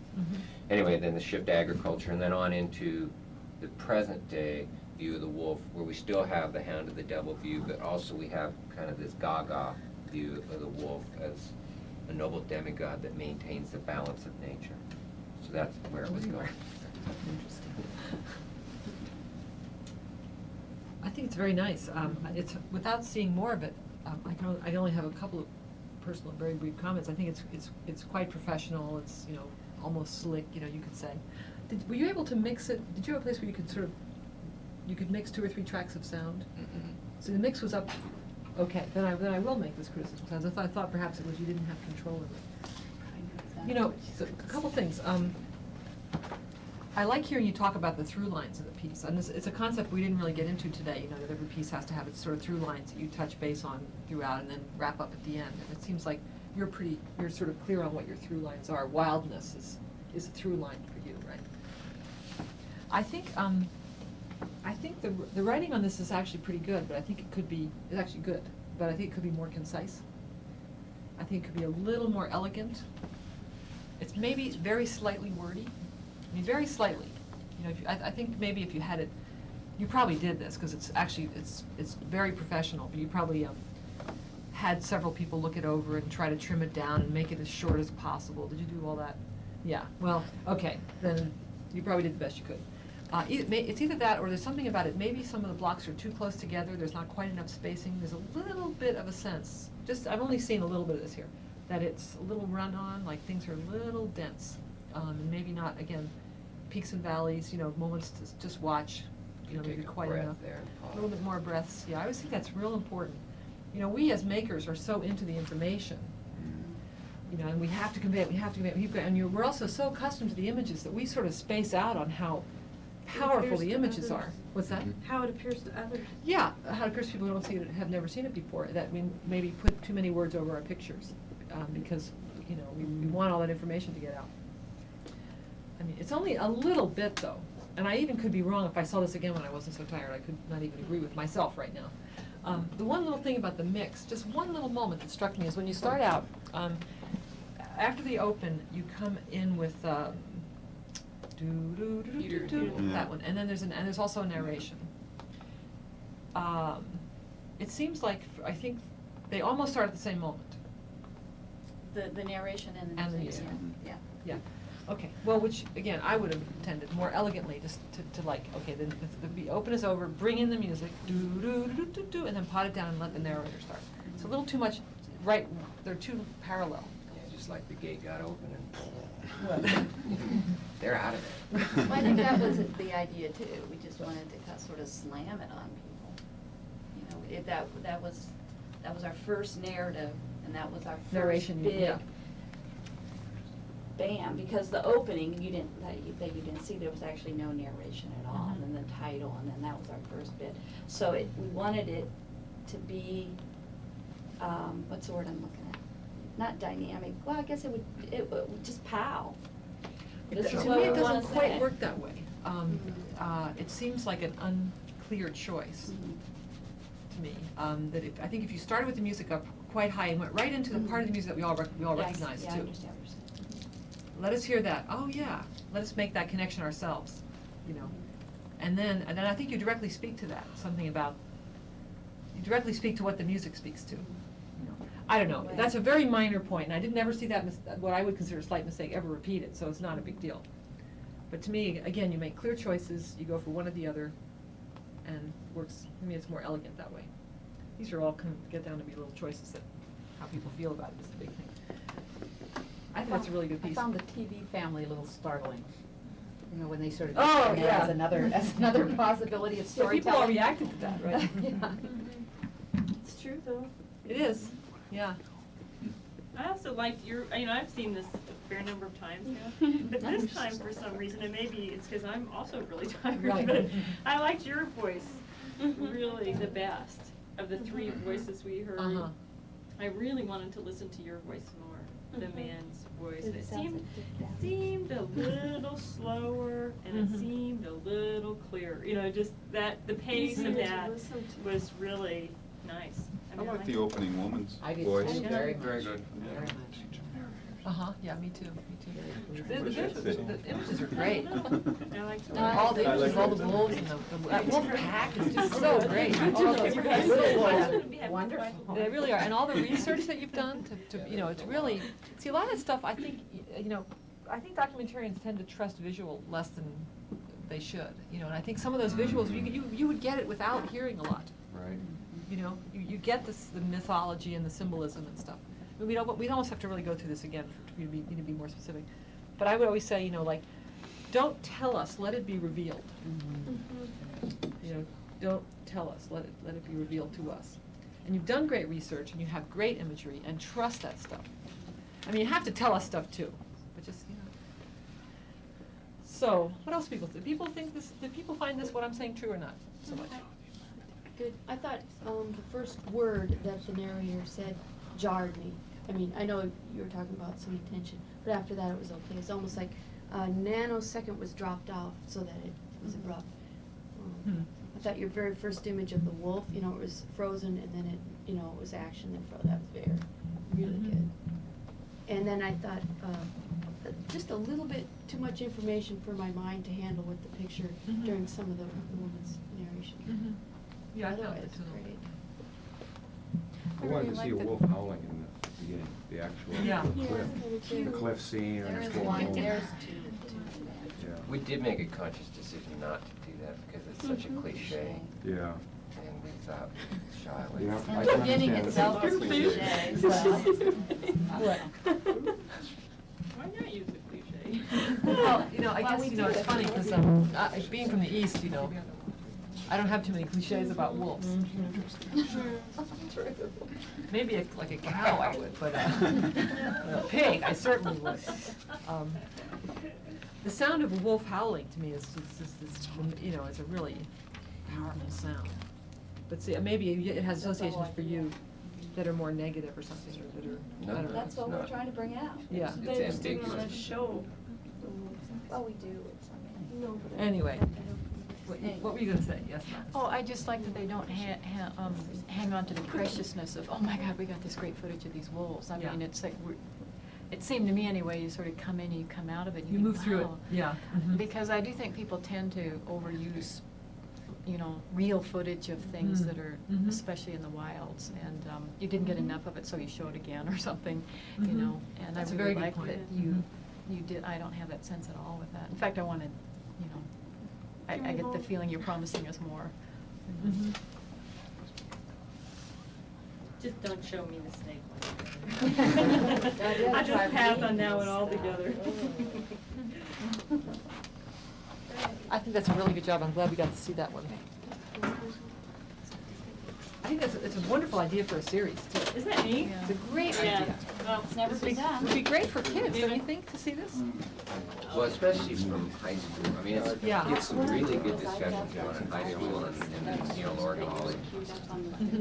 Anyway, then the shift to agriculture, and then on into the present day view of the wolf, where we still have the hound of the devil view, but also we have kind of this gaga view of the wolf as a noble demigod that maintains the balance of nature. So that's where it was going. Interesting. I think it's very nice. It's without seeing more of it. I only have a couple of personal, very brief comments. I think it's quite professional. It's almost slick. You could say. Were you able to mix it? Did you have a place where you could you could mix 2 or 3 tracks of sound? So the mix was up. Okay, then I will make this criticism. Because I thought perhaps it was you didn't have control of it. So a couple things. I like hearing you talk about the through lines of the piece, and it's a concept we didn't really get into today. That every piece has to have its sort of through lines that you touch base on throughout, and then wrap up at the end. And it seems like you're sort of clear on what your through lines are. Wildness is a through line for you, right? I think the writing on this is actually pretty good, but I think it's actually good, but I think it could be more concise. I think it could be a little more elegant. It's maybe very slightly wordy. I mean, very slightly. I think maybe if you had it, you probably did this because it's very professional. But you probably had several people look it over and try to trim it down and make it as short as possible. Did you do all that? Yeah. Well, okay. Then you probably did the best you could. It's either that or there's something about it. Maybe some of the blocks are too close together. There's not quite enough spacing. There's a little bit of a sense. I've only seen a little bit of this here. That it's a little run on, like things are a little dense, and maybe not again. Peaks and valleys, moments to just watch, maybe quite enough. A little bit more breaths. Yeah, I always think that's real important. We as makers are so into the information, and we have to convey it, and we're also so accustomed to the images that we sort of space out on how powerful the images are. What's that? How it appears to others. Yeah, how it appears to people who don't see it, have never seen it before, that we maybe put too many words over our pictures, because, we want all that information to get out. I mean, it's only a little bit, though, and I even could be wrong if I saw this again when I wasn't so tired. I could not even agree with myself right now. The one little thing about the mix, just one little moment that struck me is when you start out, after the open, you come in with that one, and then there's also a narration. It seems like I think they almost start at the same moment. The narration and the music. Yeah. Okay, well, which, again, I would have intended more elegantly, just to like, okay, then the open is over, bring in the music, do, and then pot it down and let the narrator start. It's a little too much, right, they're too parallel. Yeah, just like the gate got open and they're out of it. Well, I think that was the idea, too. We just wanted to sort of slam it on people. That was our first narrative, and that was our first narration, big... Yeah. Bam, because the opening you didn't see, there was actually no narration at all, and then the title, and then that was our first bit. So we wanted it to be what's the word I'm looking at? Not dynamic. Well, I guess it would just pow. To me, it doesn't quite work that way. It seems like an unclear choice to me. I think if you started with the music up quite high and went right into the part of the music that we all recognize too. I understand. Let us hear that. Oh yeah, let us make that connection ourselves, And then I think you directly speak to that, something about you directly speak to what the music speaks to. You know, I don't know, that's a very minor point, and I didn't ever see that, what I would consider a slight mistake ever repeated, so it's not a big deal. But to me, again, you make clear choices, you go for one or the other, and works, to me, it's more elegant that way. These are all kind of get down to be little choices that, how people feel about it is the big thing. I think that's a really good piece. I found the TV family a little startling. You know, when they sort of Oh, discount it yeah. as another possibility of Yeah, storytelling. people all reacted to that, right? Yeah. It's true, though. It is, yeah. I also liked your, you know, I've seen this a fair number of times now, but this time for some reason, and maybe it's because I'm also really tired, Right. but I liked your voice really the best of the three voices we heard. Uh-huh. I really wanted to listen to your voice more, the man's voice. And it sounds seemed a little slower, and it seemed a little clearer. You know, just that, the pace of Easier to that listen to. was really nice. I mean, like liked the it. opening woman's I did voice. too, very Very much. good. Very much. Yeah, me too, me too. Very The images are great. I liked it. All the images, all the wolves and that wolf pack is just so great. All those little wolves. Wonderful. They really are, and all the research that you've done to you know, it's really, see, a lot of that stuff, I think, you know, I think documentarians tend to trust visual less than they should, you know, and I think some of those visuals, you would get it without hearing a lot. Right. You know, you get this, the mythology and the symbolism and stuff. I mean, we'd almost have to really go through this again to be more specific. But I would always say, you know, like, don't tell us, let it be revealed. You know, don't tell us, let it be revealed to us. And you've done great research and you have great imagery, and trust that stuff. I mean, you have to tell us stuff too, but just, you know. So, what else people think? People think this, did people find this, what I'm saying, true or not so much? Good. I thought the first word that the narrator said jarred me. I mean, I know you were talking about some attention, but after that it was okay. It's almost like a nanosecond was dropped off so that it was abrupt. I thought your very first image of the wolf, you know, it was frozen and then it, you know, it was action and that was very, really good. And then I thought just a little bit too much information for my mind to handle with the picture during some of the woman's narration. Yeah, I found Otherwise, that too. great. I wanted to see a wolf howling in the beginning, the actual Yeah. the cliff scene or There's the full one, moon. there's two. Yeah. We did make a conscious decision not to do that because it's such a cliche, Yeah. and we thought shy away. Yeah, from I it. can Beginning understand itself it. is cliche, so. What? Why not use a cliche? Well, you know, I Well, guess, we you know, do it's it. funny, because being from the East, you know, I don't have too many cliches about wolves. Maybe like a cow I would, but a pig, I certainly would. The sound of a wolf howling to me is just this, you know, it's a really powerful sound. But see, maybe it has associations for you that are more negative or something, or that are, No, I don't know. That's what we're not. trying to bring out. Yeah. They It's just didn't want to ambiguous. show. Well, we do, it's, I mean. No, but Anyway, what were you gonna say? Yes, ma'am? Oh, I just like that they don't hang on to the preciousness of, oh my God, we got this great footage of these wolves. I Yeah. mean, it's like, it seemed to me anyway, you sort of come in and you come out of it and You you move think, through it, wow. yeah. Because I do think people tend to overuse, you know, real footage of things that are, especially in the wilds, and you didn't get enough of it, so you show it again or something, you know. And That's a I very really good like point. that you did. I don't have that sense at all with that. In fact, I wanted, you know, I get the feeling you're promising us more. Just don't show me the snake Yeah, one. I try just pass reading on that one this altogether. I think that's a really good job. I'm glad we got to see that one. I think it's a wonderful idea for a series, too. Isn't that neat? It's a great Yeah. idea. Well, It's never been done. It would be great for kids, don't you think, to see this? Well, especially from high school. I mean, Yeah. it's some really good discussions going on in high school and Yale or college.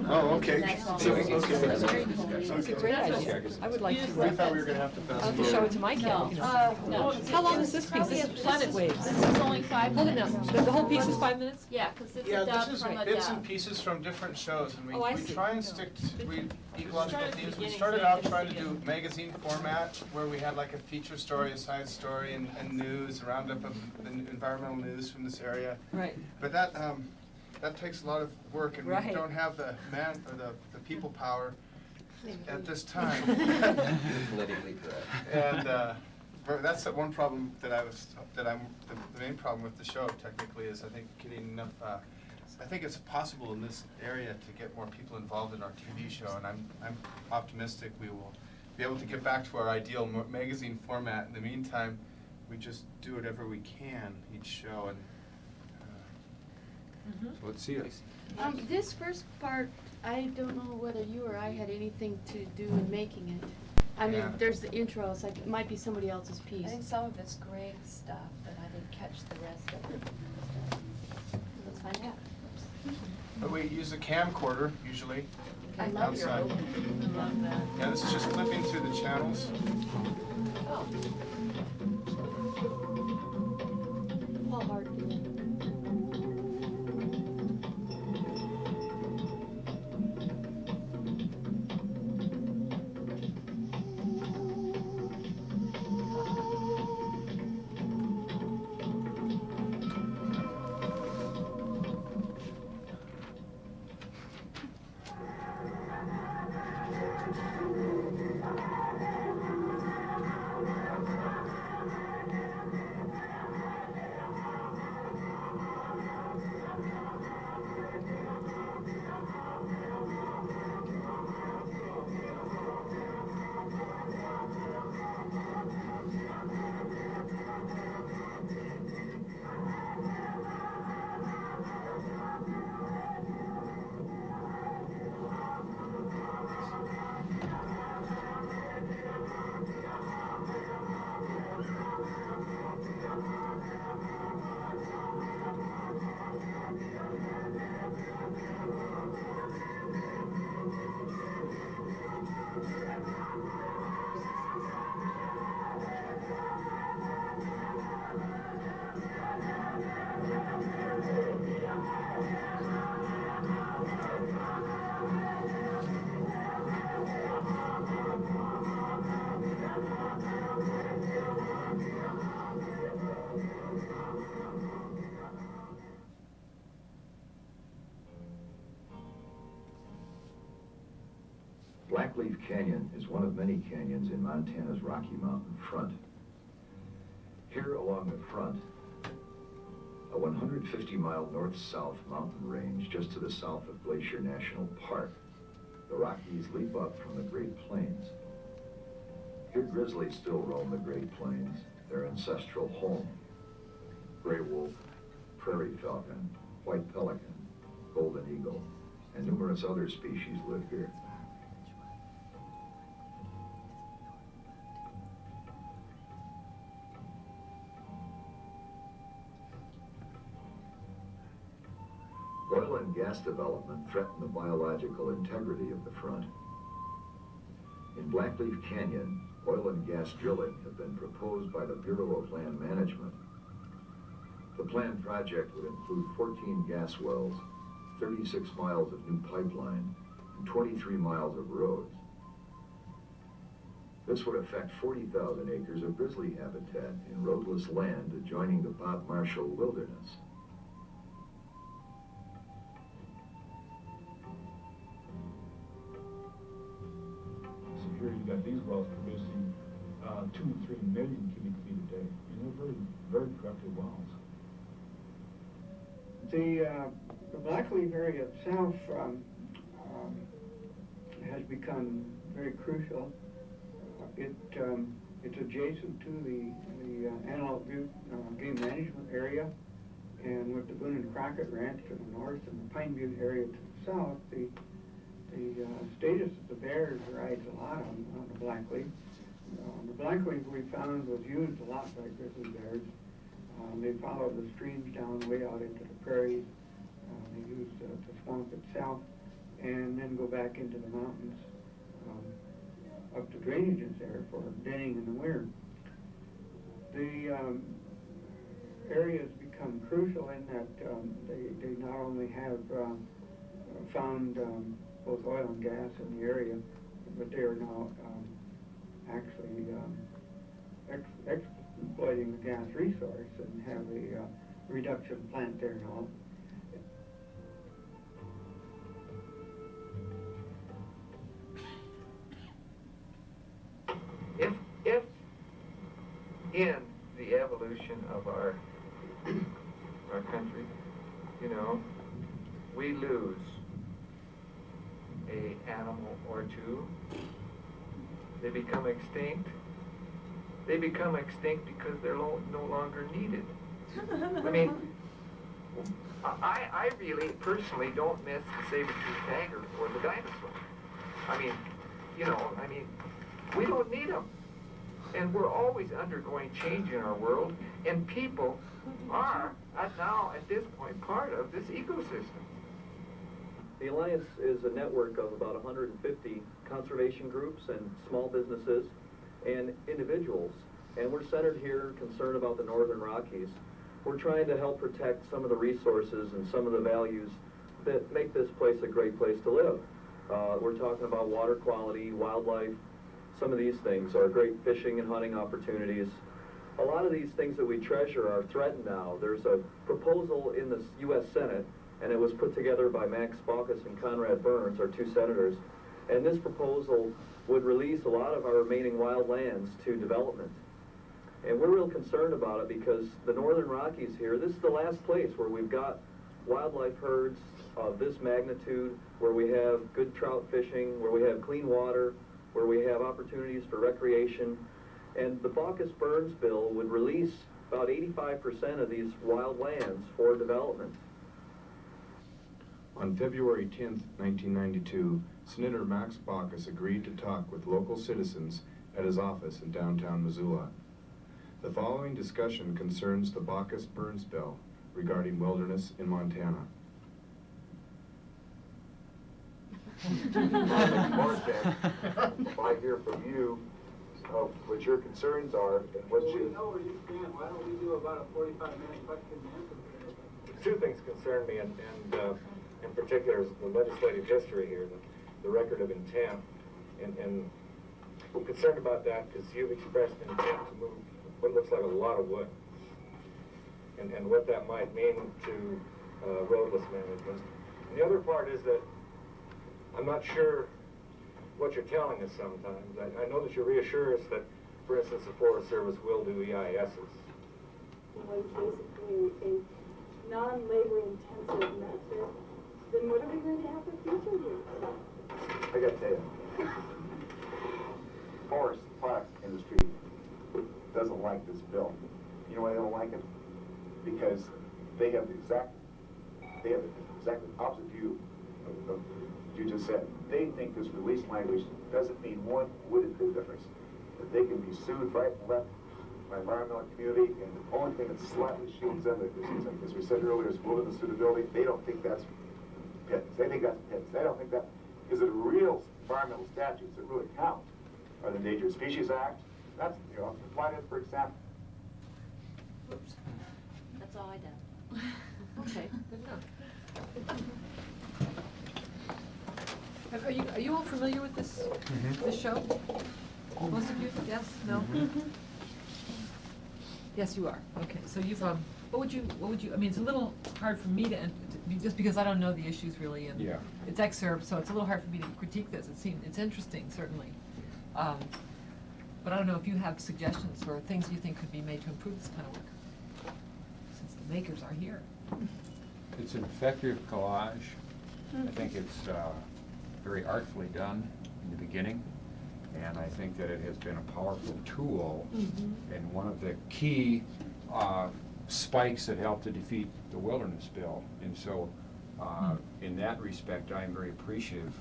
Oh, okay. So it gets Okay. really good discussion. It's a great idea. I would like to. I thought we were gonna have to pass. I'll have to show it to my kid, you know. No. How long is this piece? This is Planet Waves. This is only 5 Hold it minutes. now. The whole piece is 5 minutes? Yeah, because it's Yeah, a dub this is from a bits dub. and pieces from different shows, and Oh, I we see. try and stick to ecological Start at the themes. We beginning started so they out can trying to see do it. magazine format, where we had like a feature story, a side story, and news, a roundup of the environmental news from this area. Right. But that, that takes a lot of work, and Right. we don't have the man, or the people power at this time. Politically correct. And, that's the one problem the main problem with the show technically is I think getting enough, I think it's possible in this area to get more people involved in our TV show, and I'm optimistic we will be able to get back to our ideal magazine format. In the meantime, we just do whatever we can each show, and So let's see it. This first part, I don't know whether you or I had anything to do in making it. I mean, Yeah. there's the intro, it's like, it might be somebody else's I piece. think some of it's Greg's stuff, but I didn't catch the rest of it. Let's find out. but we use a camcorder usually. I love your outside. opening. I love that. Yeah, this is just flipping through the channels. Oh. Paul Harden. Blackleaf Canyon is one of many canyons in Montana's Rocky Mountain front. Here along the front, a 150-mile north-south mountain range just to the south of Glacier National Park. The Rockies leap up from the Great Plains. Here grizzlies still roam the Great Plains, their ancestral home. Gray wolf, prairie falcon, white pelican, golden eagle, and numerous other species live here. Oil and gas development threaten the biological integrity of the front. In Blackleaf Canyon, oil and gas drilling have been proposed by the Bureau of Land Management. The planned project would include 14 gas wells, 36 miles of new pipeline, and 23 miles of roads. This would affect 40,000 acres of grizzly habitat in roadless land adjoining the Bob Marshall Wilderness. Here you got these wells producing 2 to 3 million cubic feet a day. And they're very, very productive wells. The Blackleaf area itself has become very crucial. It's adjacent to the Antelope Butte game management area, and with the Boone and Crockett Ranch to the north and the Pine Butte area to the south, the status of the bears rides a lot on the Blackleaf. The Blackleaf we found was used a lot by grizzly bears. They follow the streams down way out into the prairies. They use the swamp itself and then go back into the mountains up to drainages there for denning in the winter. The area has become crucial in that they not only have found both oil and gas in the area, but they are now actually exploiting the gas resource and have a reduction plant there now. of our country. You know, we lose a animal or two, they become extinct. They become extinct because they're no longer needed. I mean, I really personally don't miss the saber-toothed tiger or the dinosaur. I mean, you know, we don't need them. And we're always undergoing change in our world, and people are, at this point, part of this ecosystem. The Alliance is a network of about 150 conservation groups and small businesses and individuals, and we're centered here, concerned about the Northern Rockies. We're trying to help protect some of the resources and some of the values that make this place a great place to live. We're talking about water quality, wildlife. Some of these things are great fishing and hunting opportunities. A lot of these things that we treasure are threatened now. There's a proposal in the U.S. Senate, and it was put together by Max Baucus and Conrad Burns, our two senators, and this proposal would release a lot of our remaining wild lands to development. And we're real concerned about it because the Northern Rockies here, this is the last place where we've got wildlife herds of this magnitude, where we have good trout fishing, where we have clean water, where we have opportunities for recreation. And the Baucus-Burns bill would release about 85% of these wild lands for development. On February 10th, 1992, Senator Max Baucus agreed to talk with local citizens at his office in downtown Missoula. The following discussion concerns the Baucus-Burns bill regarding wilderness in Montana. I hear from you what your concerns are and what Well, we know where you stand. Why don't we do about a 45-minute question and answer period? Two things concern me, and in particular is the legislative history here, the record of intent, and I'm concerned about that because you've expressed intent to move what looks like a lot of wood, and what that might mean to roadless management. And the other part is that I'm not sure what you're telling us sometimes. I know that you reassure us that, for instance, the Forest Service will do EISs. Well, it's basically a non-labor intensive method. Then what are we going to have for future use? I got to tell you, forest product industry doesn't like this bill. You know why they don't like it? Because they have the exactly opposite view of what you just said. They think this release language doesn't mean one wooden difference. That they can be sued right and left by environmental community, and the only thing that slightly shields them, as we said earlier, is wilderness suitability. They don't think that's pits. They think that's pits. They don't think that, because the real environmental statutes that really count are the Endangered Species Act. That's, you know, applied it, for example. Oops. That's all I did. Okay, good enough. Are you all familiar with this this show? Most of you? Yes? No? Yes, you are. Okay, so you've what would you? I mean, it's a little hard for me to just because I don't know the issues really, and Yeah. it's excerpts, so it's a little hard for me to critique this. It's interesting, certainly, but I don't know if you have suggestions or things you think could be made to improve this kind of work, since the makers are here. It's an effective collage. I think it's very artfully done in the beginning, and I think that it has been a powerful tool and one of the key spikes that helped to defeat the wilderness bill. And so in that respect, I'm very appreciative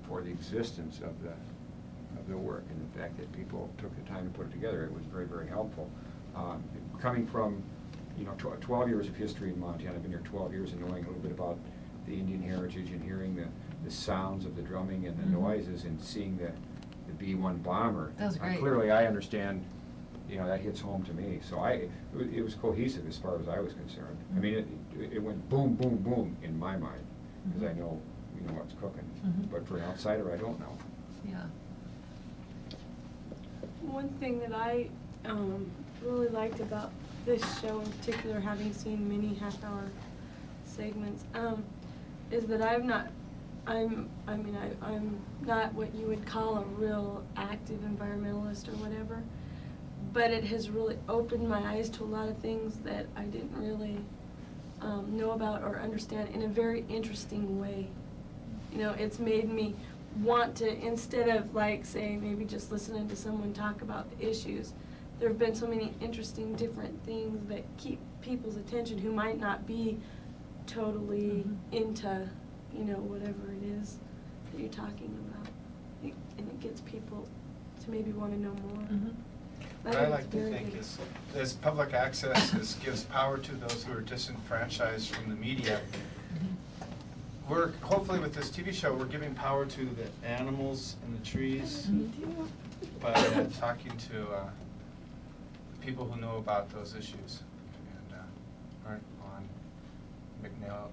for the existence of the work and the fact that people took the time to put it together. It was very, very helpful. Coming from 12 years of history in Montana, I've been here 12 years, and knowing a little bit about the Indian heritage and hearing the sounds of the drumming and the noises and seeing the B-1 bomber. That was great. Clearly I understand, that hits home to me. So it was cohesive as far as I was concerned. I mean, it went boom, boom, boom in my mind, because I know, what's cooking. But for an outsider, I don't know. Yeah. One thing that I really liked about this show in particular, having seen many half-hour segments, is that I'm not what you would call a real active environmentalist or whatever, but it has really opened my eyes to a lot of things that I didn't really know about or understand in a very interesting way. You know, it's made me want to, instead of like, say, maybe just listening to someone talk about the issues, there have been so many interesting different things that keep people's attention who might not be totally into, you know, whatever it is that you're talking about. And it gets people to maybe want to know more. What I like to think is public access gives power to those who are disenfranchised from the media. We're, hopefully with this TV show, we're giving power to the animals and the trees by talking to people who know about those issues and aren't on McNeil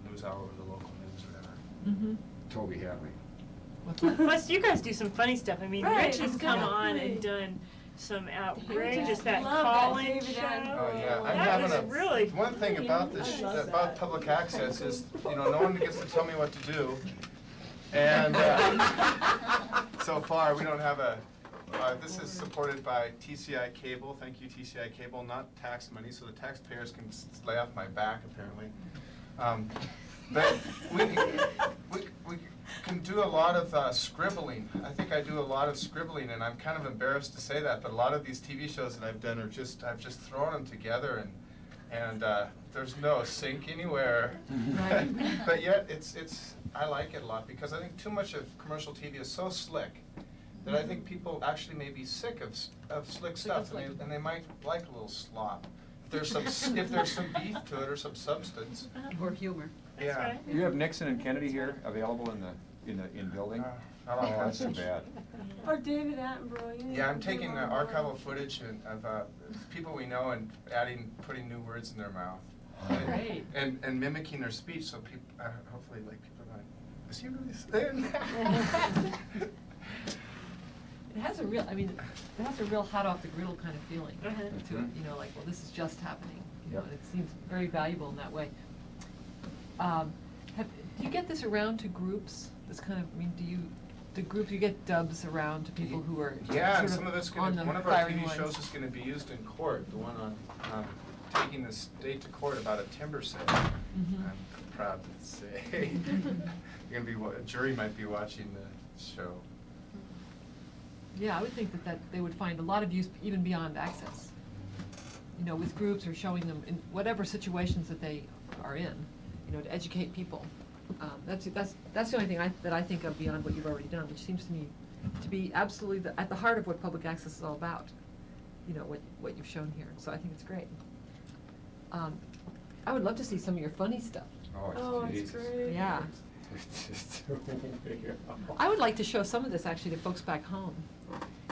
News Hour or the local news or whatever. Toby Hadley. Plus, you guys do some funny stuff. I mean, Right, Richie's come on and done some outrageous, that call-in show. Oh, yeah. I'm That having was really one thing about this, about public access is, you know, no one gets to tell me what to do. And so far, we don't have a, this is supported by TCI Cable. Thank you, TCI Cable. Not tax money, so the taxpayers can lay off my back, apparently. But we can do a lot of scribbling. I think I do a lot of scribbling, and I'm kind of embarrassed to say that, but a lot of these TV shows that I've done are just, I've just thrown them together, and there's no sync anywhere. Right. But yet, I like it a lot, because I think too much of commercial TV is so slick that I think people actually may be sick of slick stuff, and they might like a little slop. If there's some beef to it or some substance. Or humor. Yeah. You have Nixon and Kennedy here available in building? I don't Oh, that's too watch. bad. Or David Attenborough. You Yeah, I'm know, taking do a lot more. archival footage of people we know and putting new words in their mouth. Great. And mimicking their speech, so people, hopefully, like, people are going, is he really saying that? It has a real, I mean, it has a real hot off the griddle kind of feeling to it, you know, like, well, this is just happening, you know, and it seems very valuable in that way. Do you get this around to groups, this kind of, I mean, do you get dubs around to people who are Yeah, and sort some of it's on gonna, the one of our firing TV lines? shows is gonna be used in court, the one on taking the state to court about a timber sale. Mhm. I'm proud to say. You're gonna be, a jury might be watching the show. Yeah, I would think that they would find a lot of use even beyond access. You know, with groups or showing them in whatever situations that they are in, you know, to educate people. That's the only thing that I think of beyond what you've already done, which seems to me to be absolutely at the heart of what public access is all about. You know, what you've shown here, so I think it's great. I would love to see some of your funny stuff. Oh, it's great. Yeah. I would like to show some of this actually to folks back home,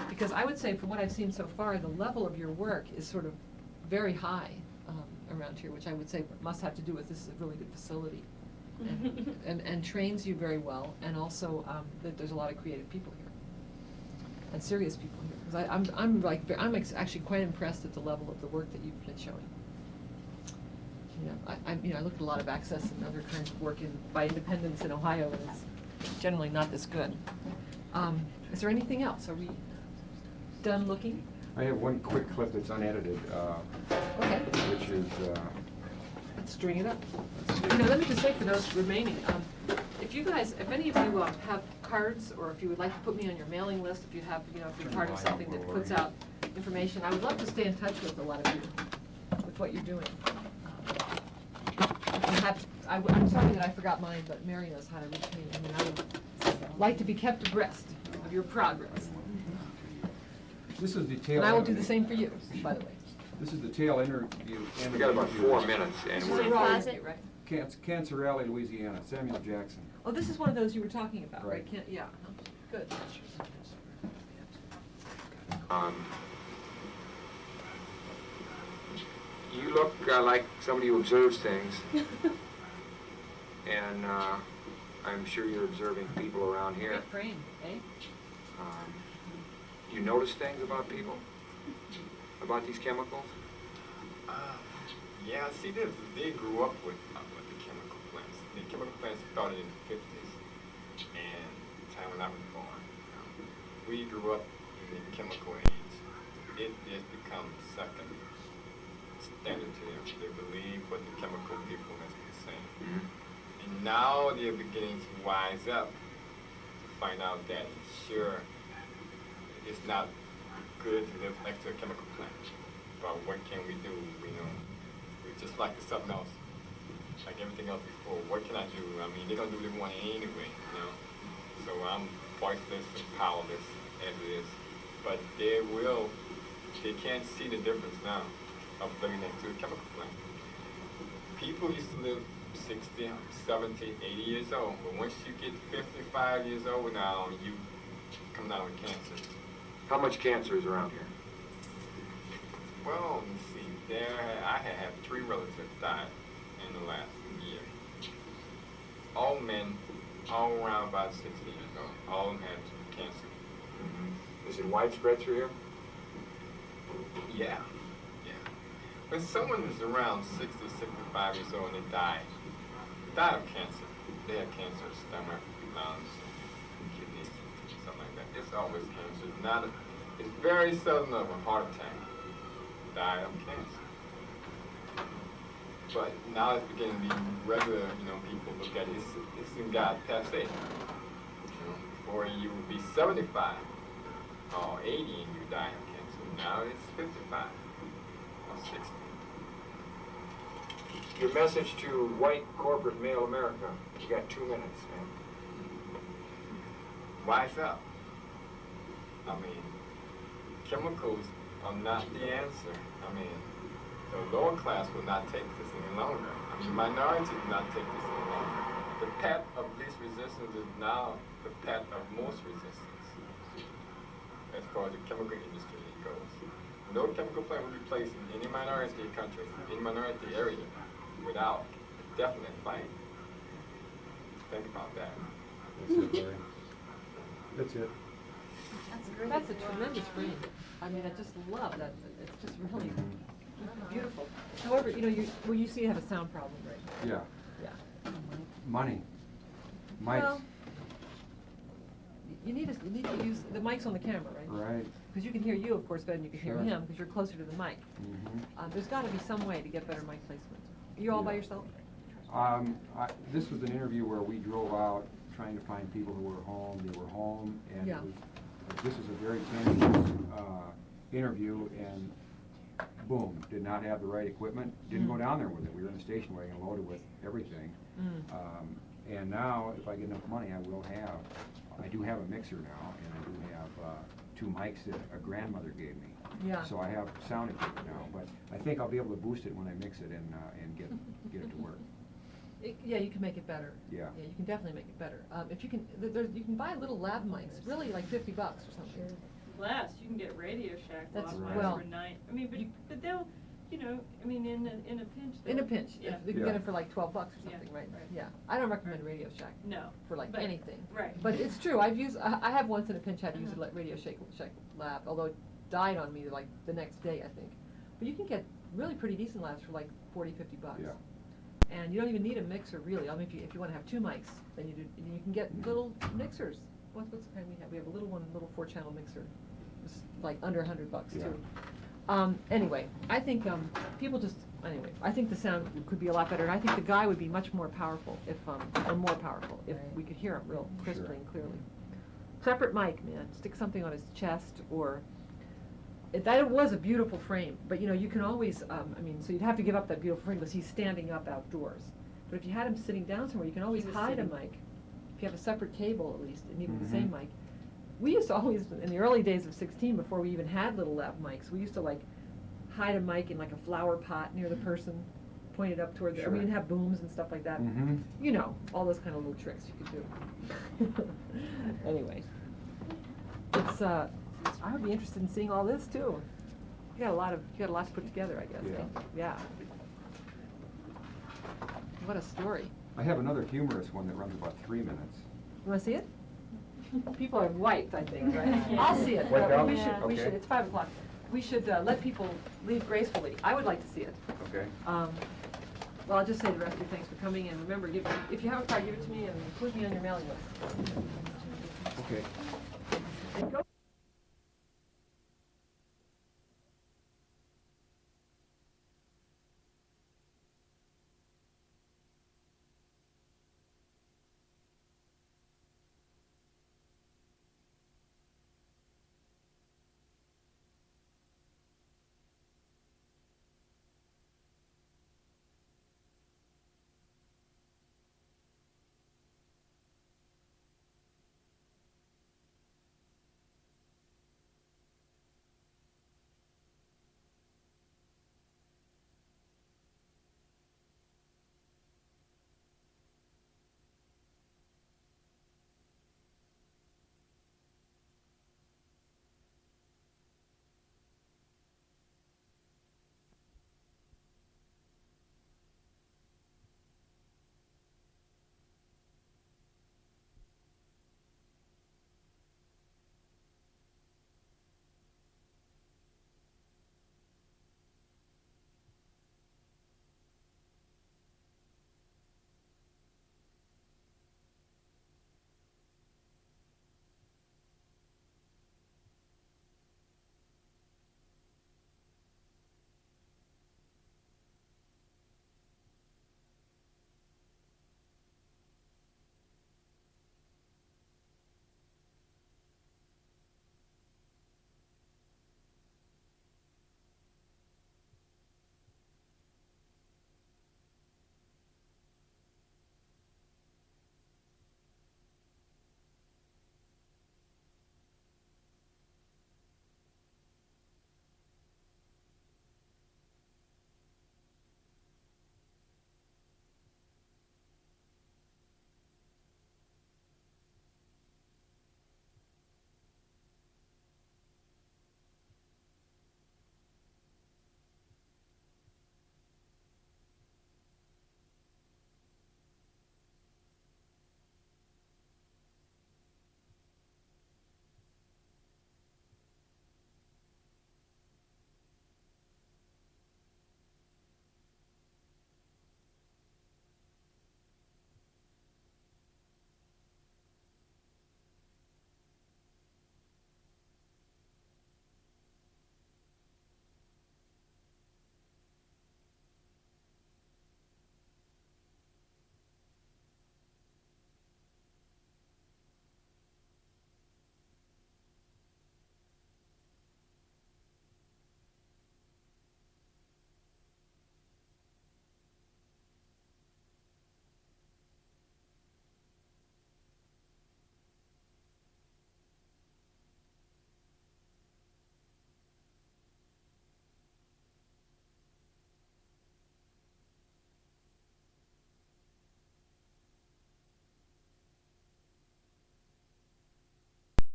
because I would say from what I've seen so far, the level of your work is sort of very high around here, which I would say must have to do with this is a really good facility, and trains you very well, and also that there's a lot of creative people here, and serious people here. Because I'm actually quite impressed at the level of the work that you've been showing. You know, I looked at a lot of access and other kinds of work by independents in Ohio, and it's generally not this good. Is there anything else? Are we done looking? I have one quick clip that's unedited, Okay. which is, Let's string it up. You know, let me just say for those remaining, if any of you have cards, or if you would like to put me on your mailing list, if you have, you know, if you're part of something that puts out information, I would love to stay in touch with a lot of you, with what you're doing. I'm sorry that I forgot mine, but Mary knows how to reach me. I mean, I would like to be kept abreast of your progress. this is the tail. And I will do the same for you, by the way. This is the tail interview. We got about 4 minutes, and we're Right. Cancer Alley, Louisiana, Samuel Jackson. Oh, this is one of those you were talking about, right? Yeah, good. You look like somebody who observes things, and I'm sure you're observing people around here. Great frame, eh? You notice things about people? About these chemicals? Yeah, see, they grew up with the chemical plants. The chemical plants started in the 50s, and the time when I was born. We grew up in the chemical age. it just becomes second standard to them. They believe what the chemical people has been saying. And now they're beginning to wise up to find out that sure, it's not good to live next to a chemical plant. But what can we do? You know, we just like it's something else, like everything else before. What can I do? I mean, they're gonna do what they want anyway, you know. So I'm voiceless and powerless as it is. But they can't see the difference now of living next to a chemical plant. People used to live 60, 70, 80 years old, but once you get 55 years old now, you come down with cancer. How much cancer is around here? Well, let's see, I had 3 relatives that died in the last year. All men, all around about 60 years old, all of them had cancer. Is it widespread through here? Yeah. When someone is around 60, 65 years old and they die of cancer. They have cancer, stomach, lungs, kidneys, something like that. It's always cancer. It's very seldom of a heart attack. Die of cancer. But now it's beginning to be regular, people look at it. It's in God passé. Before you would be 75 or 80 and you die of cancer. Now it's 55 or 60. Your message to white corporate male America. You got 2 minutes, man. Wise up. I mean, chemicals are not the answer. I mean, the lower class will not take this any longer. I mean, minorities will not take this any longer. The path of least resistance is now the path of most resistance, as far as the chemical industry goes. No chemical plant will be placed in any minority country, any minority area, without a definite fight. Think about that. That's it, Larry. That's it. That's great. That's a tremendous frame. I mean, I just love that. It's just really beautiful. However, you see you have a sound problem, right? Yeah. Yeah. Money. Mics. Well, you need to use the mic's on the camera, right? Right. Because you can hear you, of course, better than you can hear Sure. him because you're closer to the mic. There's got to be some way to get better mic placement. You all by yourself? This was an interview where we drove out trying to find people who were home. They were home, and Yeah. This is a very tenuous interview, and boom, did not have the right equipment. Didn't go down there with it. We were in the station wagon loaded with everything. And now, if I get enough money, I do have a mixer now, and I do have 2 mics that a grandmother gave me. Yeah. So I have sound equipment now, but I think I'll be able to boost it when I mix it and get it to work. Yeah, you can make it better. Yeah. Yeah, you can definitely make it better. If you can, you can buy little lab mics, really like $50 or something. Last, you can get Radio Shack That's mics well. for 9. I mean, but they'll, in a pinch. In a pinch, Yeah. you can get it for like $12 or something, right? Yeah. I don't recommend Radio Shack. No. For like but- anything. Right. But it's true. I have once in a pinch had to use a Radio Shack lab, although it died on me like the next day, I think. But you can get really pretty decent labs for like $40, $50. Yeah. And you don't even need a mixer really. I mean, if you want to have 2 mics, then you can get little mixers. What's the kind we have? We have a little 4-channel mixer. It's like under $100 too. Anyway, I think I think the sound could be a lot better, and I think the guy would be much more powerful if we could hear him real crisply and clearly. Separate mic, man. Stick something on his chest or. That was a beautiful frame, but you can always, so you'd have to give up that beautiful frame because he's standing up outdoors. But if you had him sitting down somewhere, you can always hide a mic. If you have a separate cable at least, and even the same mic. We used to always, in the early days of 16, before we even had little lab mics, we used to like hide a mic in like a flower pot near the person, pointed up toward the, Sure. we didn't have booms and stuff like that. All those kind of little tricks you could do. Anyway, it's, I would be interested in seeing all this too. You got a lot to put together, I guess. Yeah. What a story. I have another humorous one that runs about 3 minutes. You want to see it? People are wiped, I think, right? Yeah. I'll see it. Wiped out? We should. Okay. It's 5 o'clock. We should let people leave gracefully. I would like to see it. Okay. Well, I'll just say the rest of you thanks for coming, and remember, if you have a card, give it to me and include me on your mailing list. Okay. And go.